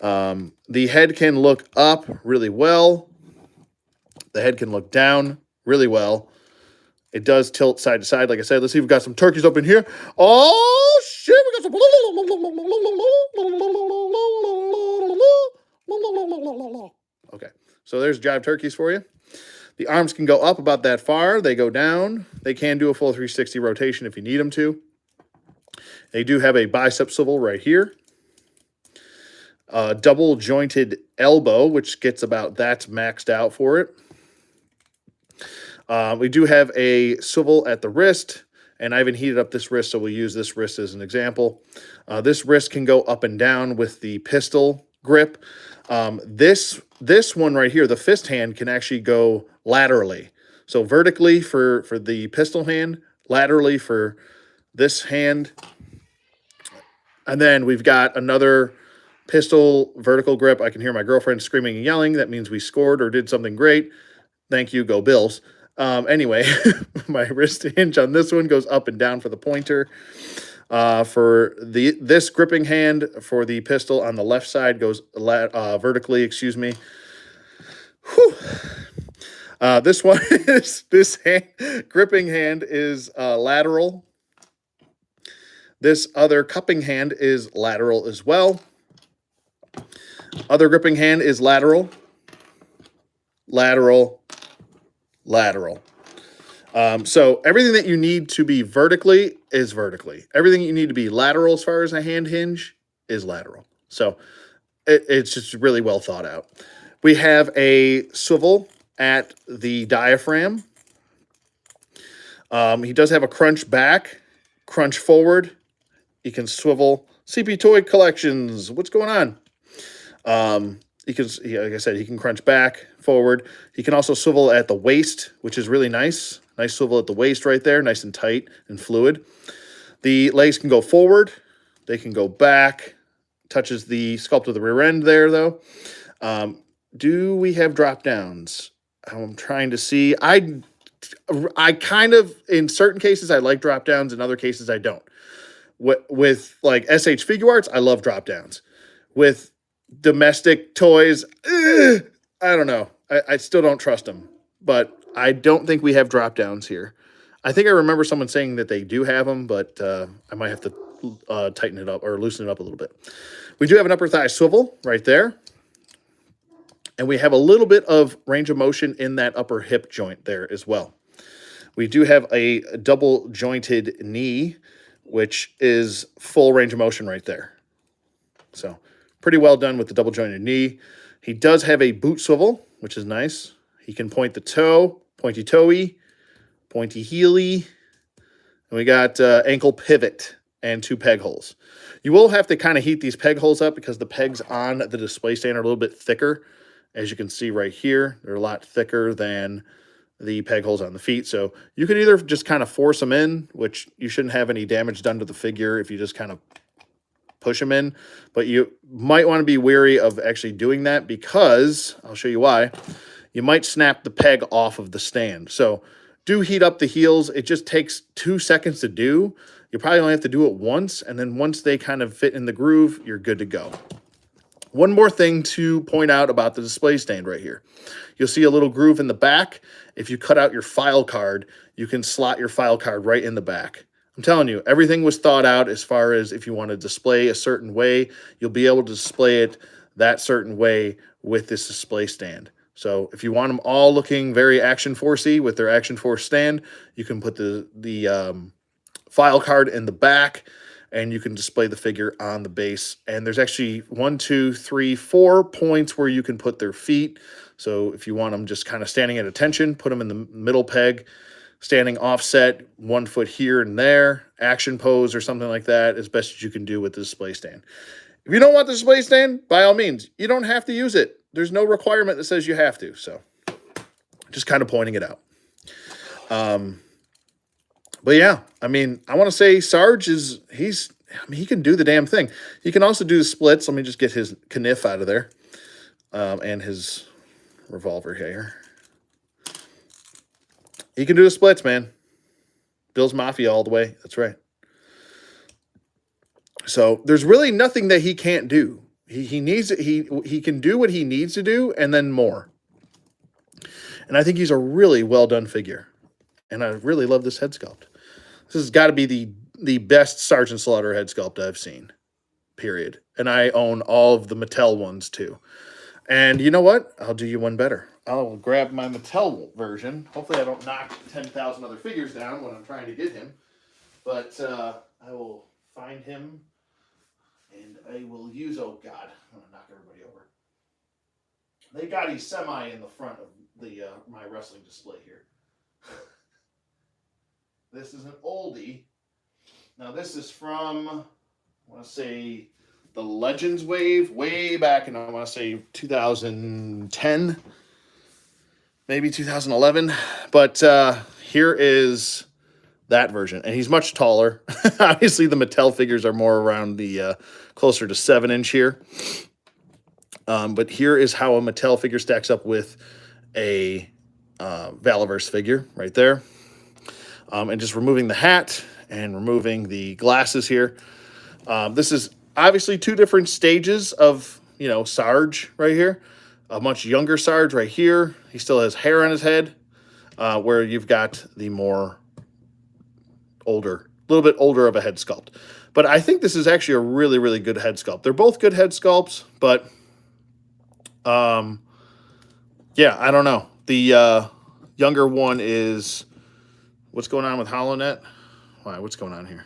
The head can look up really well. The head can look down really well. It does tilt side to side. Like I said, let's see if we've got some turkeys up in here. Oh, shit. We got some. Okay. So there's jive turkeys for you. The arms can go up about that far. They go down. They can do a full 360 rotation if you need them to. They do have a bicep swivel right here. Double jointed elbow, which gets about that's maxed out for it. We do have a swivel at the wrist, and I haven't heated up this wrist, so we'll use this wrist as an example. This wrist can go up and down with the pistol grip. This one right here, the fist hand, can actually go laterally. So vertically for the pistol hand, laterally for this hand. And then we've got another pistol vertical grip. I can hear my girlfriend screaming and yelling. That means we scored or did something great. Thank you, go Bills. Anyway, my wrist hinge on this one goes up and down for the pointer. For this gripping hand for the pistol on the left side goes vertically, excuse me. Whew. This one is gripping hand is lateral. This other cupping hand is lateral as well. Other gripping hand is lateral, lateral, lateral. So everything that you need to be vertically is vertically. Everything you need to be lateral as far as a hand hinge is lateral. So it's just really well thought out. We have a swivel at the diaphragm. He does have a crunch back, crunch forward. He can swivel. CP Toy Collections, what's going on? Like I said, he can crunch back, forward. He can also swivel at the waist, which is really nice. Nice swivel at the waist right there, nice and tight and fluid. The legs can go forward. They can go back. Touches the sculpt of the rear end there, though. Do we have drop downs? I'm trying to see. I kind of, in certain cases, I like drop downs. In other cases, I don't. With like SH Figure Arts, I love drop downs. With domestic toys, I don't know. I still don't trust them. But I don't think we have drop downs here. I think I remember someone saying that they do have them, but I might have to tighten it up or loosen it up a little bit. We do have an upper thigh swivel right there. And we have a little bit of range of motion in that upper hip joint there as well. We do have a double jointed knee, which is full range of motion right there. So pretty well done with the double jointed knee. He does have a boot swivel, which is nice. He can point the toe, pointy toey, pointy heely. And we got ankle pivot and 2 peg holes. You will have to kind of heat these peg holes up because the pegs on the display stand are a little bit thicker. As you can see right here, they're a lot thicker than the peg holes on the feet. So you could either just kind of force them in, which you shouldn't have any damage done to the figure if you just kind of push them in. But you might want to be wary of actually doing that because, I'll show you why, you might snap the peg off of the stand. So do heat up the heels. It just takes 2 seconds to do. You probably only have to do it once, and then once they kind of fit in the groove, you're good to go. One more thing to point out about the display stand right here. You'll see a little groove in the back. If you cut out your file card, you can slot your file card right in the back. I'm telling you, everything was thought out as far as if you want to display a certain way, you'll be able to display it that certain way with this display stand. So if you want them all looking very Action Force-y with their Action Force stand, you can put the file card in the back, and you can display the figure on the base. And there's actually 1, 2, 3, 4 points where you can put their feet. So if you want them just kind of standing at attention, put them in the middle peg, standing offset, 1 foot here and there, action pose or something like that, as best as you can do with the display stand. If you don't want the display stand, by all means, you don't have to use it. There's no requirement that says you have to. So just kind of pointing it out. But yeah, I mean, I want to say Sarge he can do the damn thing. He can also do the splits. Let me just get his kniff out of there. And his revolver here. He can do the splits, man. Bill's Mafia all the way. That's right. So there's really nothing that he can't do. He can do what he needs to do and then more. And I think he's a really well done figure. And I really love this head sculpt. This has got to be the best Sergeant Slaughter head sculpt I've seen. Period. And I own all of the Mattel ones too. And you know what? I'll do you one better. I'll grab my Mattel version. Hopefully I don't knock 10,000 other figures down when I'm trying to get him. But I will find him, and I will use, oh God, I'm going to knock everybody over. They got his semi in the front of the my wrestling display here. This is an oldie. Now this is from, I want to say, the Legends wave, way back in, I want to say, 2010, maybe 2011. But here is that version. And he's much taller. Obviously, the Mattel figures are more around the closer to 7-inch here. But here is how a Mattel figure stacks up with a Valaverse figure right there. And just removing the hat and removing the glasses here. This is obviously 2 different stages of, Sarge right here. A much younger Sarge right here. He still has hair on his head, where you've got the more older, a little bit older of a head sculpt. But I think this is actually a really, really good head sculpt. They're both good head sculpts, but yeah, I don't know. The younger one is, what's going on with HoloNet? Why, what's going on here?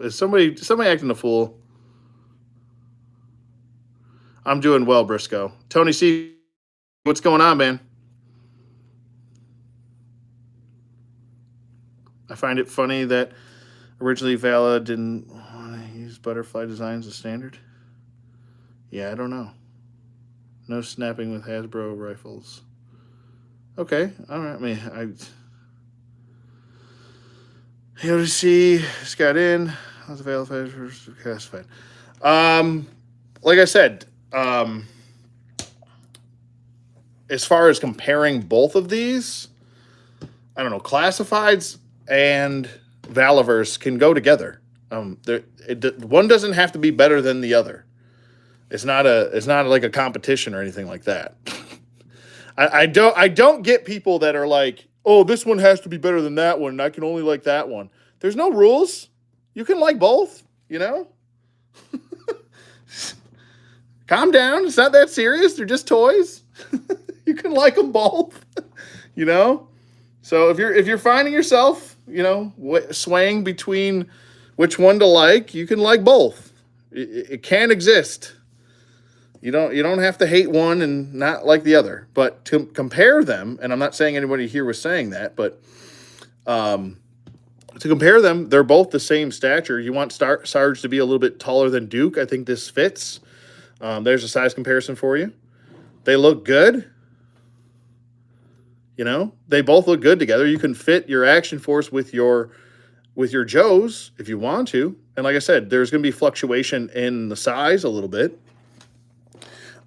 Is somebody acting a fool? I'm doing well, Briscoe. Tony C, what's going on, man? I find it funny that originally Vala didn't want to use butterfly designs as standard. Yeah, I don't know. No snapping with Hasbro rifles. Okay, all right. I mean, ODC just got in. How's the Vala first? Okay, that's fine. Like I said, as far as comparing both of these, I don't know, Classifieds and Valaverse can go together. One doesn't have to be better than the other. It's not like a competition or anything like that. I don't get people that are like, oh, this one has to be better than that one, and I can only like that one. There's no rules. You can like both, Calm down. It's not that serious. They're just toys. You can like them both, So if you're finding yourself, swaying between which one to like, you can like both. It can exist. You don't have to hate one and not like the other. But to compare them, and I'm not saying anybody here was saying that, but to compare them, they're both the same stature. You want Sarge to be a little bit taller than Duke. I think this fits. There's a size comparison for you. They look good. They both look good together. You can fit your Action Force with your Joes if you want to. And like I said, there's going to be fluctuation in the size a little bit.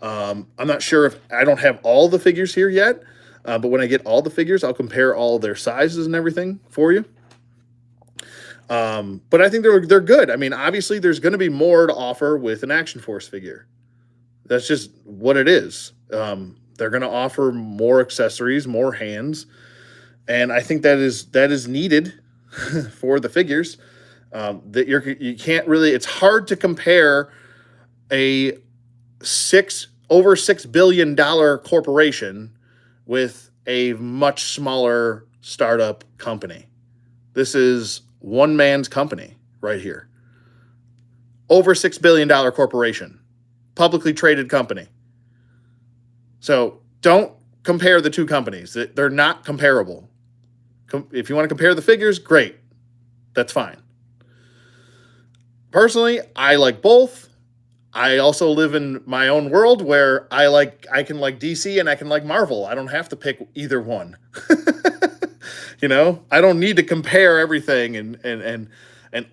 I'm not sure if I don't have all the figures here yet, but when I get all the figures, I'll compare all their sizes and everything for you. But I think they're good. I mean, obviously, there's going to be more to offer with an Action Force figure. That's just what it is. They're going to offer more accessories, more hands, and I think that is needed for the figures. That you can't really. It's hard to compare a over $6 billion corporation with a much smaller startup company. This is one man's company right here. Over $6 billion corporation, publicly traded company. So don't compare the two companies. They're not comparable. If you want to compare the figures, great. That's fine. Personally, I like both. I also live in my own world where I can like DC and I can like Marvel. I don't have to pick either one. I don't need to compare everything and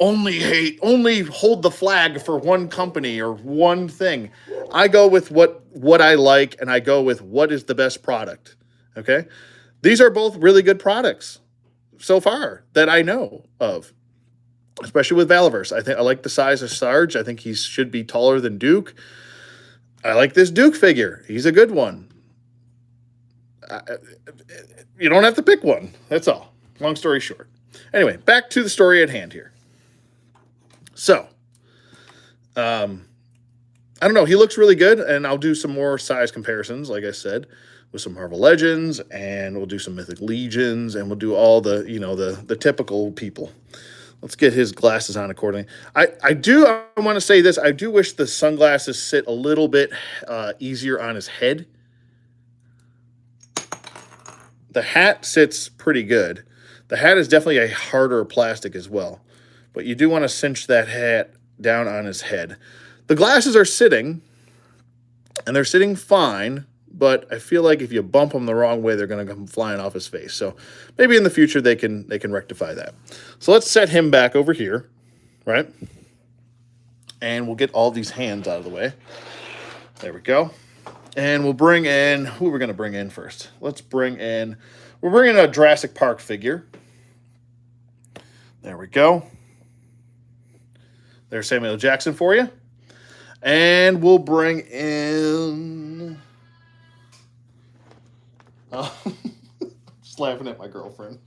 only hold the flag for one company or one thing. I go with what I like, and I go with what is the best product. Okay? These are both really good products so far that I know of. Especially with Valaverse. I like the size of Sarge. I think he should be taller than Duke. I like this Duke figure. He's a good one. You don't have to pick one. That's all. Long story short. Anyway, back to the story at hand here. So, I don't know. He looks really good, and I'll do some more size comparisons, like I said, with some Marvel Legends, and we'll do some Mythic Legions, and we'll do all the the typical people. Let's get his glasses on accordingly. I want to say this. I do wish the sunglasses sit a little bit easier on his head. The hat sits pretty good. The hat is definitely a harder plastic as well. But you do want to cinch that hat down on his head. The glasses are sitting, and they're sitting fine, but I feel like if you bump them the wrong way, they're going to come flying off his face. So maybe in the future they can rectify that. So let's set him back over here, right? And we'll get all these hands out of the way. There we go. And we'll bring in, who we're going to bring in first? We're bringing a Jurassic Park figure. There we go. There's Samuel L. Jackson for you. And we'll bring in... just laughing at my girlfriend.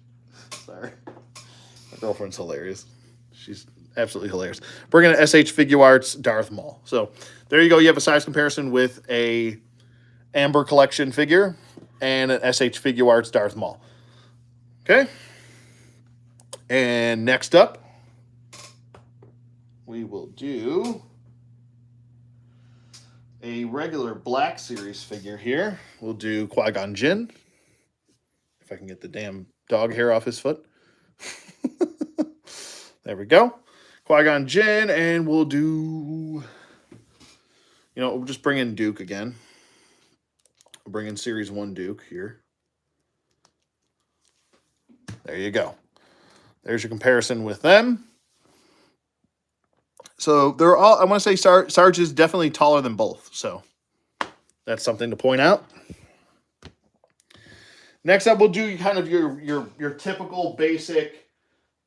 Sorry. My girlfriend's hilarious. She's absolutely hilarious. Bringing an SH Figuarts Darth Maul. So there you go. You have a size comparison with a Amber Collection figure and an SH Figuarts Darth Maul. Okay. And next up, we will do a regular Black Series figure here. We'll do Qui-Gon Jinn. If I can get the damn dog hair off his foot. There we go. Qui-Gon Jinn, and we'll do... we'll just bring in Duke again. We'll bring in Series 1 Duke here. There you go. There's your comparison with them. So they're all, I want to say Sarge is definitely taller than both. So that's something to point out. Next up, we'll do kind of your typical basic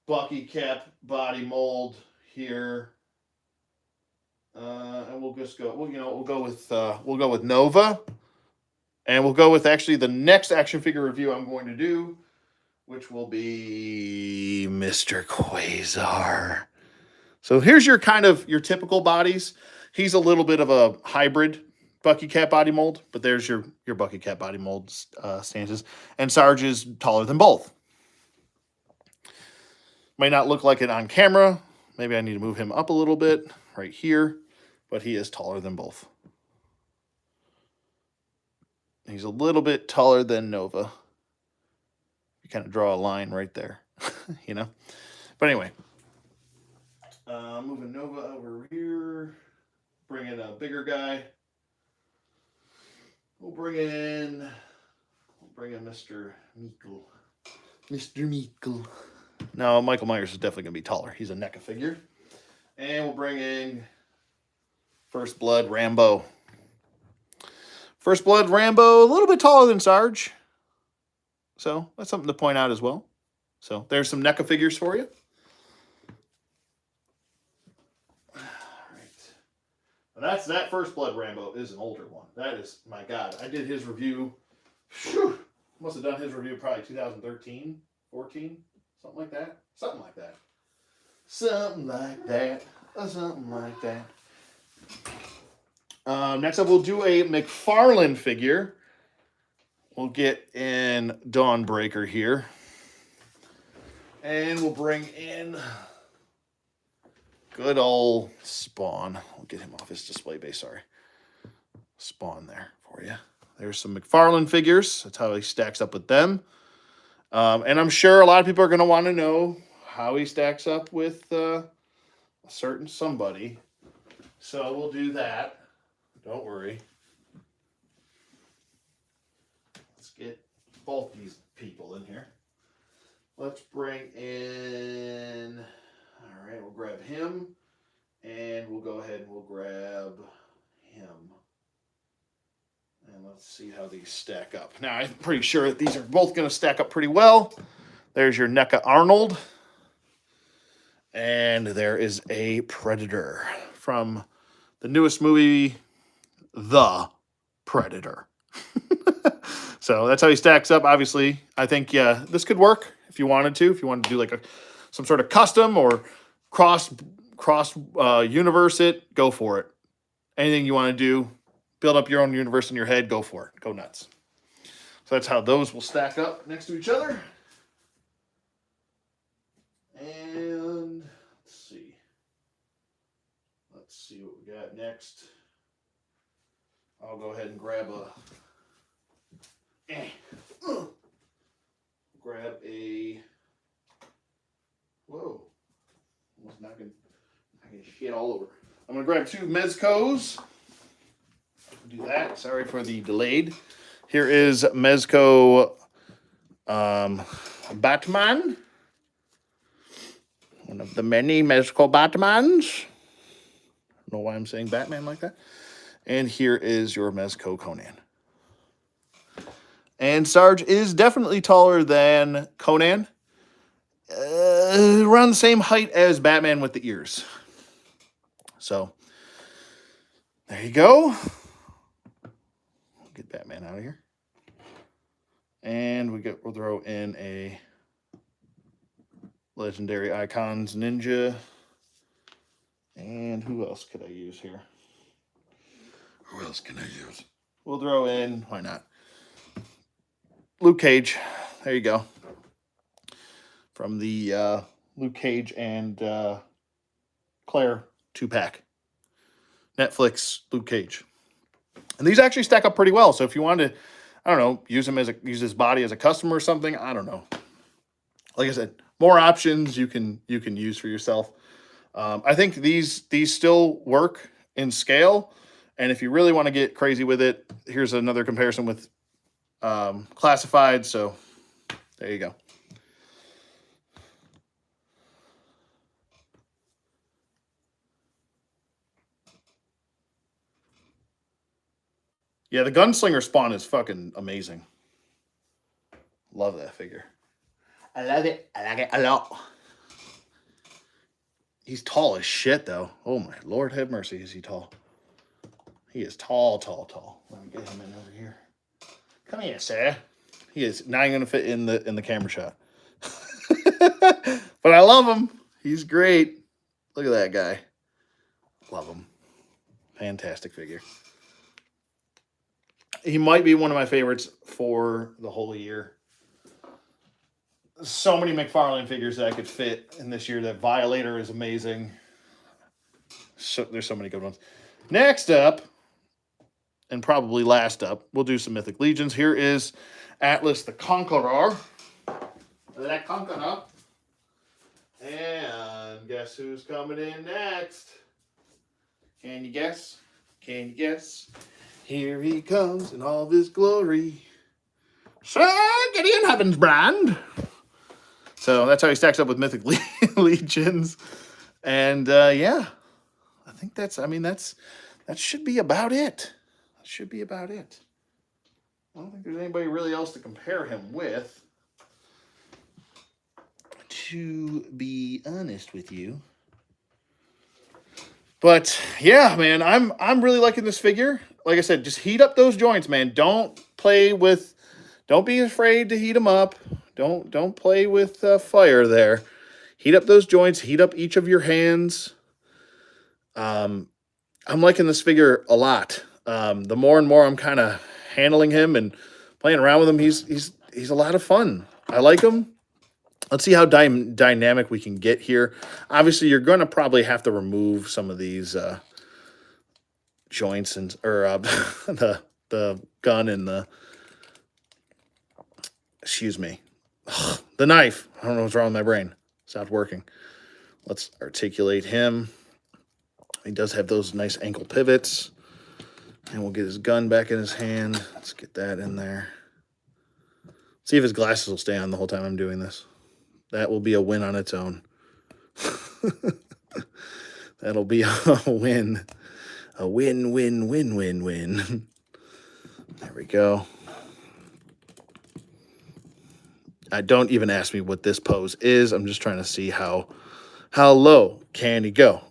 Bucky Cap body mold here. And we'll just go, we'll go with Nova. And we'll go with actually the next action figure review I'm going to do, which will be Mr. Quasar. So here's your typical bodies. He's a little bit of a hybrid Bucky Cat body mold, but there's your Bucky Cat body mold stances. And Sarge is taller than both. Might not look like it on camera. Maybe I need to move him up a little bit right here, but he is taller than both. He's a little bit taller than Nova. You kind of draw a line right there, But anyway. Moving Nova over here. Bring in a bigger guy. We'll bring in Mr. Meekle. Mr. Meekle. No, Michael Myers is definitely going to be taller. He's a NECA figure. And we'll bring in First Blood Rambo. First Blood Rambo, a little bit taller than Sarge. So that's something to point out as well. So there's some NECA figures for you. All right. Well, that First Blood Rambo is an older one. That is, my God. I did his review. Whew, must have done his review probably 2013, 14, something like that. Something like that. Something like that. Something like that. Next up, we'll do a McFarlane figure. We'll get in Dawnbreaker here. And we'll bring in good old Spawn. We'll get him off his display base, sorry. Spawn there for you. There's some McFarlane figures. That's how he stacks up with them. And I'm sure a lot of people are going to want to know how he stacks up with a certain somebody. So we'll do that. Don't worry. Let's get both these people in here. Let's bring in, all right, we'll grab him, and we'll go ahead and we'll grab him. And let's see how these stack up. Now, I'm pretty sure that these are both going to stack up pretty well. There's your NECA Arnold. And there is a Predator from the newest movie, The Predator. So that's how he stacks up. Obviously, I think, yeah, this could work if you wanted to. If you wanted to do like some sort of custom or cross universe it, go for it. Anything you want to do, build up your own universe in your head, go for it. Go nuts. So that's how those will stack up next to each other. And let's see what we got next. I'll go ahead and grab whoa, almost knocking shit all over. I'm gonna grab 2 Mezcos. Do that. Sorry for the delayed. Here is Mezco Batman. One of the many Mezco Batmans. I don't know why I'm saying Batman like that. And here is your Mezco Conan. And Sarge is definitely taller than Conan. Around the same height as Batman with the ears. So, there you go. Get Batman out of here. And we'll throw in a Legendary Icons Ninja. And who else could I use here? Who else can I use? We'll throw in, why not? Luke Cage. There you go. From the Luke Cage and Claire 2-pack. Netflix Luke Cage. And these actually stack up pretty well. So if you wanted to, I don't know, use his body as a customer or something, I don't know. Like I said, more options you can use for yourself. I think these still work in scale. And if you really want to get crazy with it, here's another comparison with Classified. So there you go. Yeah, the Gunslinger Spawn is fucking amazing. Love that figure. I love it. I like it a lot. He's tall as shit, though. Oh, my Lord have mercy, is he tall. He is tall, tall, tall. Let me get him in over here. Come here, sir. He is not going to fit in the camera shot. But I love him. He's great. Look at that guy. Love him. Fantastic figure. He might be one of my favorites for the whole year. So many McFarlane figures that I could fit in this year. That Violator is amazing. So there's so many good ones. Next up, and probably last up, we'll do some Mythic Legions. Here is Atlas the Conqueror. The Conqueror. And guess who's coming in next? Can you guess? Can you guess? Here he comes in all of his glory. Sir Gideon Hubbins brand. So that's how he stacks up with Mythic Legions. And yeah, I think that should be about it. That should be about it. I don't think there's anybody really else to compare him with. To be honest with you. But yeah, man, I'm really liking this figure. Like I said, just heat up those joints, man. Don't be afraid to heat them up. Don't play with fire there. Heat up those joints. Heat up each of your hands. Um, I'm liking this figure a lot. The more and more I'm kind of handling him and playing around with him, he's a lot of fun. I like him. Let's see how dynamic we can get here. Obviously, you're going to probably have to remove some of these joints and or the gun and the excuse me, the knife. I don't know what's wrong with my brain. Stopped working. Let's articulate him. He does have those nice ankle pivots. And we'll get his gun back in his hand. Let's get that in there. See if his glasses will stay on the whole time I'm doing this. That will be a win on its own. That'll be a win. A win, win, win, win, win. There we go. Don't even ask me what this pose is. I'm just trying to see how low can he go.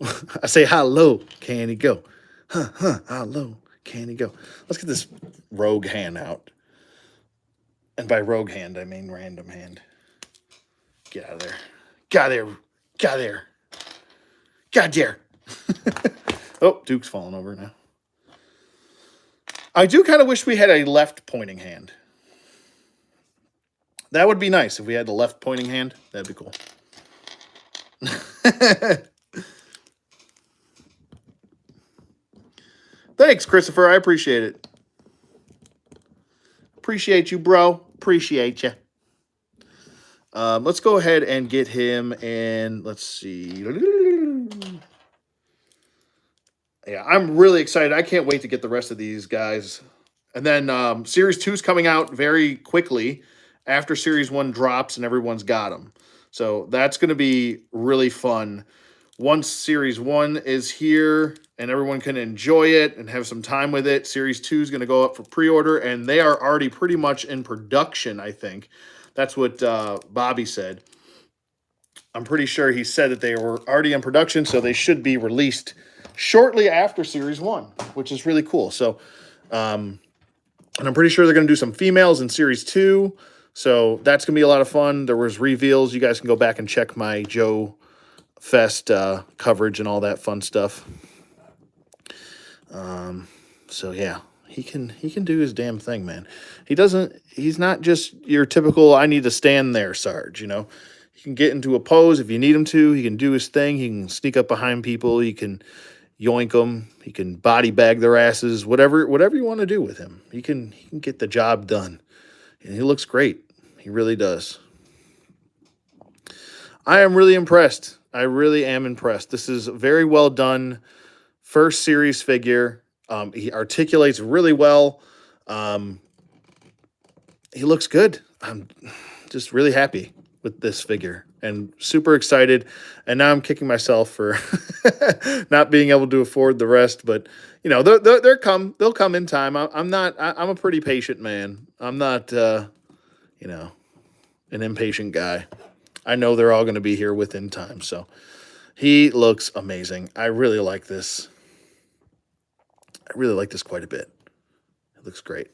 I say how low can he go. How low can he go? Let's get this rogue hand out. And by rogue hand, I mean random hand. Get out of there. Get out of there. Get out of there. God dare. Oh, Duke's falling over now. I do kind of wish we had a left pointing hand. That would be nice if we had the left pointing hand. That'd be cool. Thanks, Christopher. I appreciate it. Appreciate you, bro. Appreciate you. Let's go ahead and get him and let's see. Yeah, I'm really excited. I can't wait to get the rest of these guys. And then Series 2 is coming out very quickly after Series 1 drops and everyone's got them. So that's going to be really fun. Once Series 1 is here and everyone can enjoy it and have some time with it, Series 2 is going to go up for pre-order, and they are already pretty much in production, I think. That's what Bobby said. I'm pretty sure he said that they were already in production, so they should be released shortly after Series 1, which is really cool. So, and I'm pretty sure they're going to do some females in Series 2, so that's going to be a lot of fun. There was reveals. You guys can go back and check my Joe Fest coverage and all that fun stuff. So yeah, he can do his damn thing, man. He's not just your typical I need to stand there Sarge, you know. He can get into a pose if you need him to. He can do his thing. He can sneak up behind people. He can yoink them. He can body bag their asses. Whatever you want to do with him, he can get the job done. And he looks great. He really does. I am really impressed. I really am impressed. This is very well done. First series figure. He articulates really well. He looks good. I'm just really happy with this figure and super excited. And now I'm kicking myself for not being able to afford the rest. But you know, they'll come in time. I'm a pretty patient man. I'm not, you know, an impatient guy. I know they're all going to be here within time. So he looks amazing. I really like this. I really like this quite a bit. It looks great.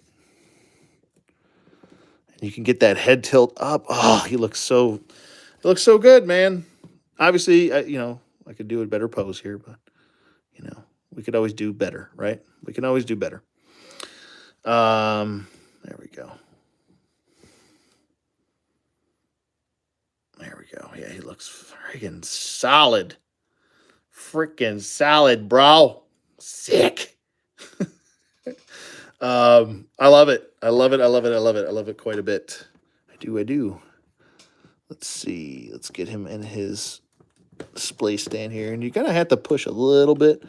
And you can get that head tilt up. Oh, he looks so good, man. Obviously, you know, I could do a better pose here, but you know, we could always do better, right? We can always do better. There we go. There we go. Yeah, he looks freaking solid. Freaking solid, bro. Sick. I love it. I love it. I love it. I love it. I love it quite a bit. I do. Let's see. Let's get him in his display stand here. And you're going to have to push a little bit.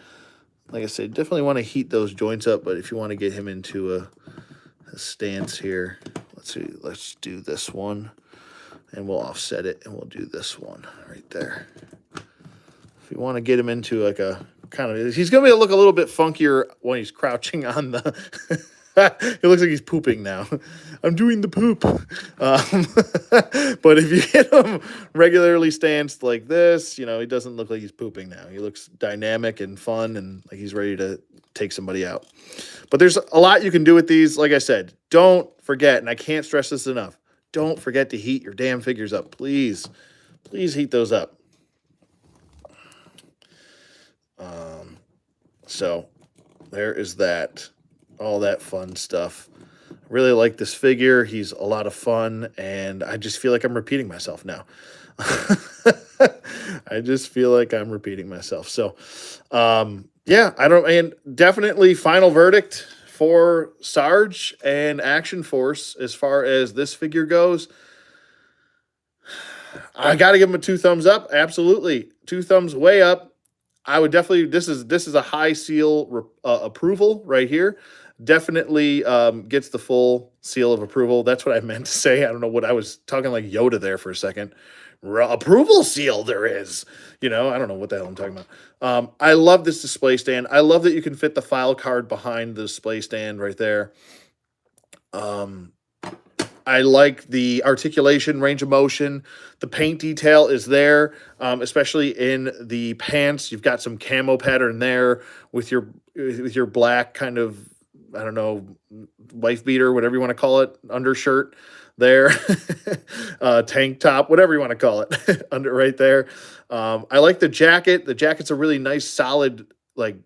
Like I said, definitely want to heat those joints up. But if you want to get him into a stance here, let's see. Let's do this one. And we'll offset it. And we'll do this one right there. If you want to get him into like a kind of, he's going to look a little bit funkier when he's crouching on the It looks like he's pooping now. I'm doing the poop. But if you get him regularly stanced like this, he doesn't look like he's pooping now. He looks dynamic and fun and like he's ready to take somebody out. But there's a lot you can do with these. Like I said, don't forget, and I can't stress this enough, don't forget to heat your damn figures up. Please, please heat those up. So there is that. All that fun stuff. I really like this figure. He's a lot of fun, and I just feel like I'm repeating myself now. I just feel like I'm repeating myself. So, yeah, and definitely final verdict for Sarge and Action Force as far as this figure goes. I got to give him a 2 thumbs up. Absolutely. 2 thumbs way up. I would definitely, this is a high seal approval right here. Definitely gets the full seal of approval. That's what I meant to say. I don't know what I was talking like Yoda there for a second. Approval seal there is. I don't know what the hell I'm talking about. I love this display stand. I love that you can fit the file card behind the display stand right there. I like the articulation, range of motion. The paint detail is there, especially in the pants. You've got some camo pattern there with your black kind of, I don't know, wife beater, whatever you want to call it, undershirt there, tank top, whatever you want to call it, under right there. I like the jacket. The jacket's a really nice, solid, like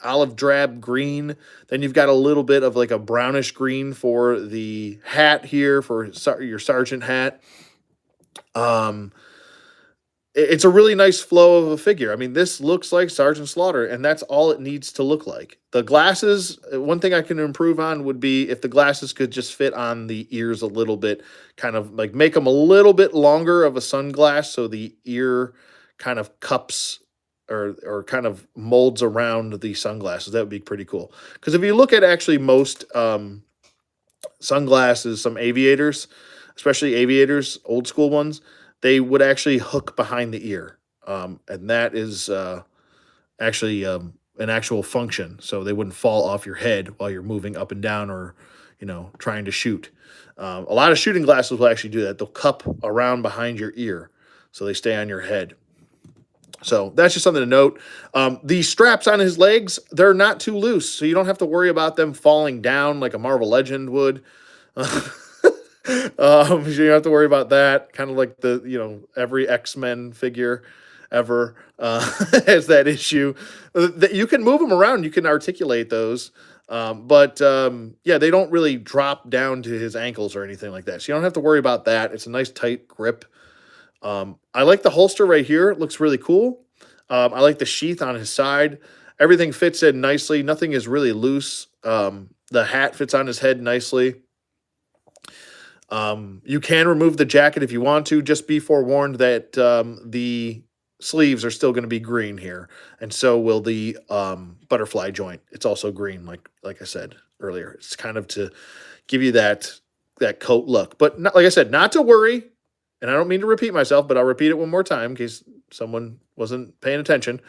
olive drab green. Then you've got a little bit of like a brownish green for the hat here, for your sergeant hat. It's a really nice flow of a figure. I mean, this looks like Sergeant Slaughter, and that's all it needs to look like. The glasses, one thing I can improve on would be if the glasses could just fit on the ears a little bit, kind of like make them a little bit longer of a sunglass so the ear kind of cups or kind of molds around the sunglasses. That would be pretty cool. Because if you look at actually most sunglasses, some aviators, especially aviators, old school ones, they would actually hook behind the ear. And that is actually an actual function. So they wouldn't fall off your head while you're moving up and down or, trying to shoot. A lot of shooting glasses will actually do that. They'll cup around behind your ear so they stay on your head. So that's just something to note. The straps on his legs, they're not too loose, so you don't have to worry about them falling down like a Marvel Legend would. You don't have to worry about that. Kind of like every X-Men figure ever has that issue. That you can move them around. You can articulate those. But yeah, they don't really drop down to his ankles or anything like that. So you don't have to worry about that. It's a nice tight grip. I like the holster right here. It looks really cool. I like the sheath on his side. Everything fits in nicely. Nothing is really loose. The hat fits on his head nicely. You can remove the jacket if you want to. Just be forewarned that the sleeves are still going to be green here, and so will the butterfly joint. It's also green, like I said earlier. It's kind of to give you that coat look. But not, like I said, not to worry. And I don't mean to repeat myself, but I'll repeat it one more time in case someone wasn't paying attention.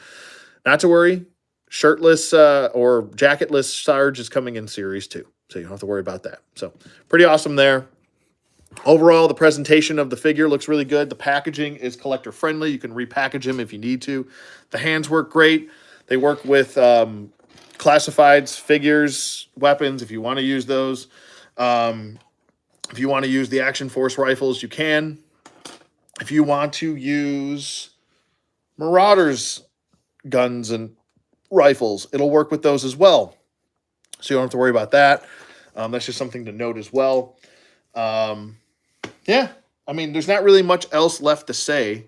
Not to worry. Shirtless or jacketless Sarge is coming in Series 2. So you don't have to worry about that. So pretty awesome there. Overall, the presentation of the figure looks really good. The packaging is collector friendly. You can repackage him if you need to. The hands work great. They work with classifieds, figures, weapons if you want to use those. If you want to use the Action Force rifles, you can. If you want to use Marauders guns and rifles, it'll work with those as well. So you don't have to worry about that. That's just something to note as well. Yeah, I mean, there's not really much else left to say.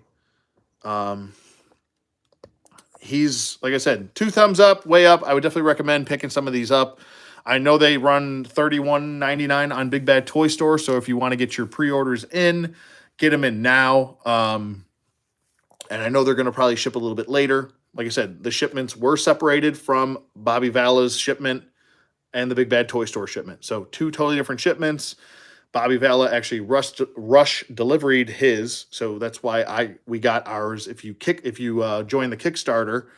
He's, like I said, 2 thumbs up, way up. I would definitely recommend picking some of these up. I know they run $31.99 on Big Bad Toy Store, so if you want to get your pre-orders in, get them in now. And I know they're going to probably ship a little bit later. Like I said, the shipments were separated from Bobby Vala's shipment and the Big Bad Toy Store shipment. So 2 totally different shipments. Bobby Vala actually rush delivered his, so that's why we got ours. If you join the Kickstarter,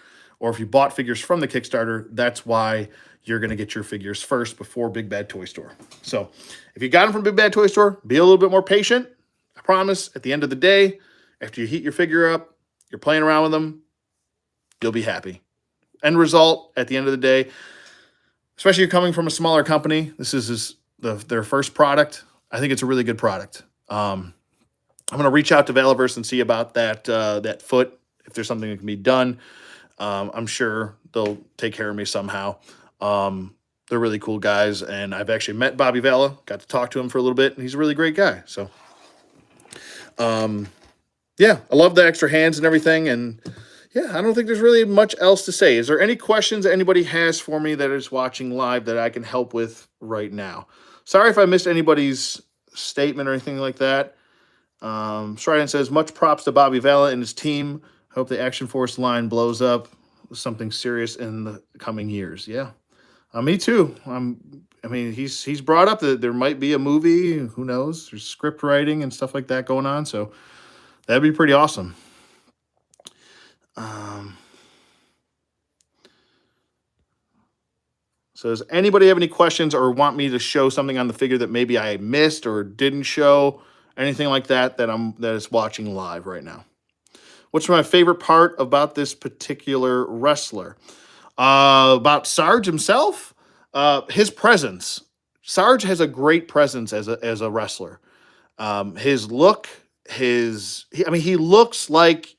or if you bought figures from the Kickstarter, that's why you're going to get your figures first before Big Bad Toy Store. So if you got them from Big Bad Toy Store, be a little bit more patient. I promise at the end of the day, after you heat your figure up, you're playing around with them, you'll be happy. End result at the end of the day, especially you're coming from a smaller company, this is their first product. I think it's a really good product. I'm going to reach out to Valaverse and see about that foot, if there's something that can be done. I'm sure they'll take care of me somehow. They're really cool guys, and I've actually met Bobby Vela, got to talk to him for a little bit, and he's a really great guy. So, yeah, I love the extra hands and everything, and yeah, I don't think there's really much else to say. Is there any questions that anybody has for me that is watching live that I can help with right now? Sorry if I missed anybody's statement or anything like that. Strident says, much props to Bobby Vela and his team. Hope the Action Force line blows up with something serious in the coming years. Yeah, me too. I mean, he's brought up that there might be a movie. Who knows? There's script writing and stuff like that going on. So that'd be pretty awesome. So does anybody have any questions or want me to show something on the figure that maybe I missed or didn't show? Anything like that that is watching live right now? What's my favorite part about this particular wrestler? About Sarge himself, his presence. Sarge has a great presence as a wrestler. His look, he looks like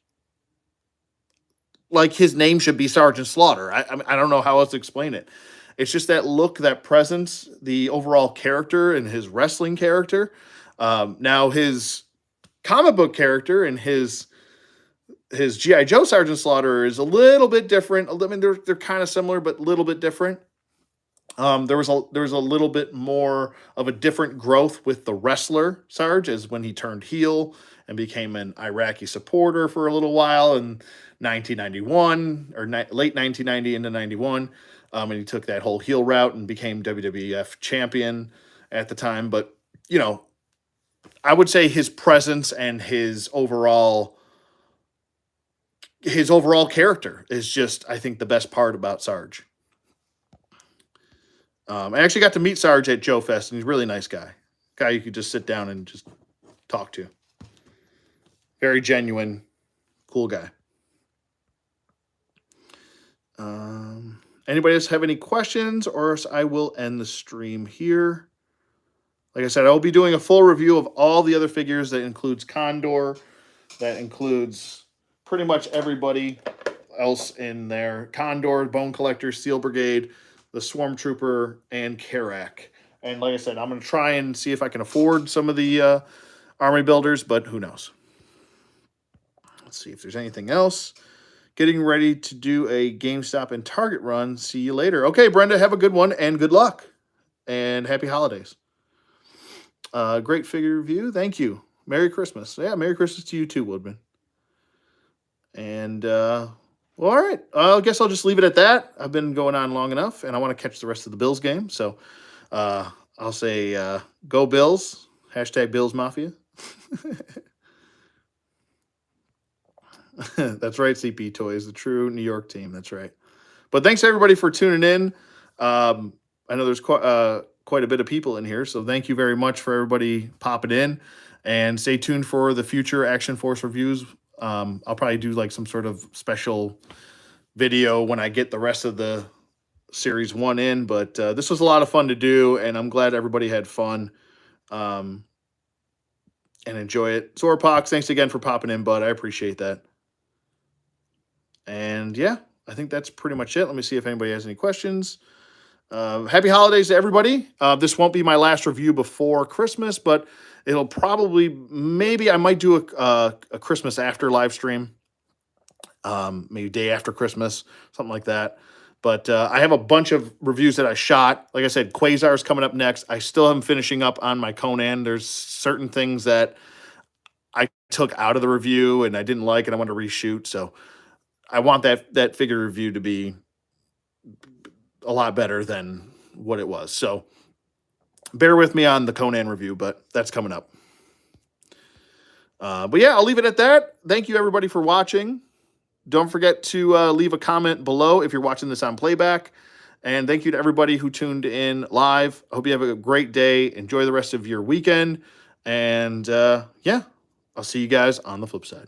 his name should be Sergeant Slaughter. I don't know how else to explain it. It's just that look, that presence, the overall character and his wrestling character. Now his comic book character and his G.I. Joe Sergeant Slaughter is a little bit different. I mean, they're kind of similar, but a little bit different. There was a little bit more of a different growth with the wrestler Sarge, as when he turned heel and became an Iraqi supporter for a little while in 1991 or late 1990 into 91. And he took that whole heel route and became WWF champion at the time. But, I would say his presence and his overall character is just, I think, the best part about Sarge. I actually got to meet Sarge at Joe Fest, and he's a really nice guy. Guy you could just sit down and just talk to. Very genuine, cool guy. Anybody else have any questions, or else I will end the stream here. Like I said, I will be doing a full review of all the other figures. That includes Condor. That includes pretty much everybody else in there. Condor, Bone Collector, Steel Brigade, the Swarm Trooper, and Karak. And like I said, I'm going to try and see if I can afford some of the army builders, but who knows. Let's see if there's anything else. Getting ready to do a GameStop and Target run. See you later. Okay, Brenda, have a good one, and good luck. And happy holidays. Great figure review. Thank you. Merry Christmas. Yeah, Merry Christmas to you too, Woodman. And, well, all right. I guess I'll just leave it at that. I've been going on long enough, and I want to catch the rest of the Bills game. So I'll say go Bills. Hashtag Bills Mafia. That's right, CP Toys, the true New York team. That's right. But thanks, everybody, for tuning in. I know there's quite a bit of people in here, so thank you very much for everybody popping in. And stay tuned for the future Action Force reviews. I'll probably do like some sort of special video when I get the rest of the Series 1 in. But this was a lot of fun to do, and I'm glad everybody had fun and enjoy it. Zorpox, thanks again for popping in, bud. I appreciate that. And yeah, I think that's pretty much it. Let me see if anybody has any questions. Happy holidays to everybody. This won't be my last review before Christmas, but it'll probably, maybe I might do a Christmas after live stream. Maybe day after Christmas, something like that. But I have a bunch of reviews that I shot. Like I said, Quasar is coming up next. I still am finishing up on my Conan. There's certain things that I took out of the review and I didn't like and I want to reshoot. So I want that figure review to be a lot better than what it was. So bear with me on the Conan review, but that's coming up. But yeah, I'll leave it at that. Thank you, everybody, for watching. Don't forget to leave a comment below if you're watching this on playback. And thank you to everybody who tuned in live. I hope you have a great day. Enjoy the rest of your weekend. And yeah, I'll see you guys on the flip side.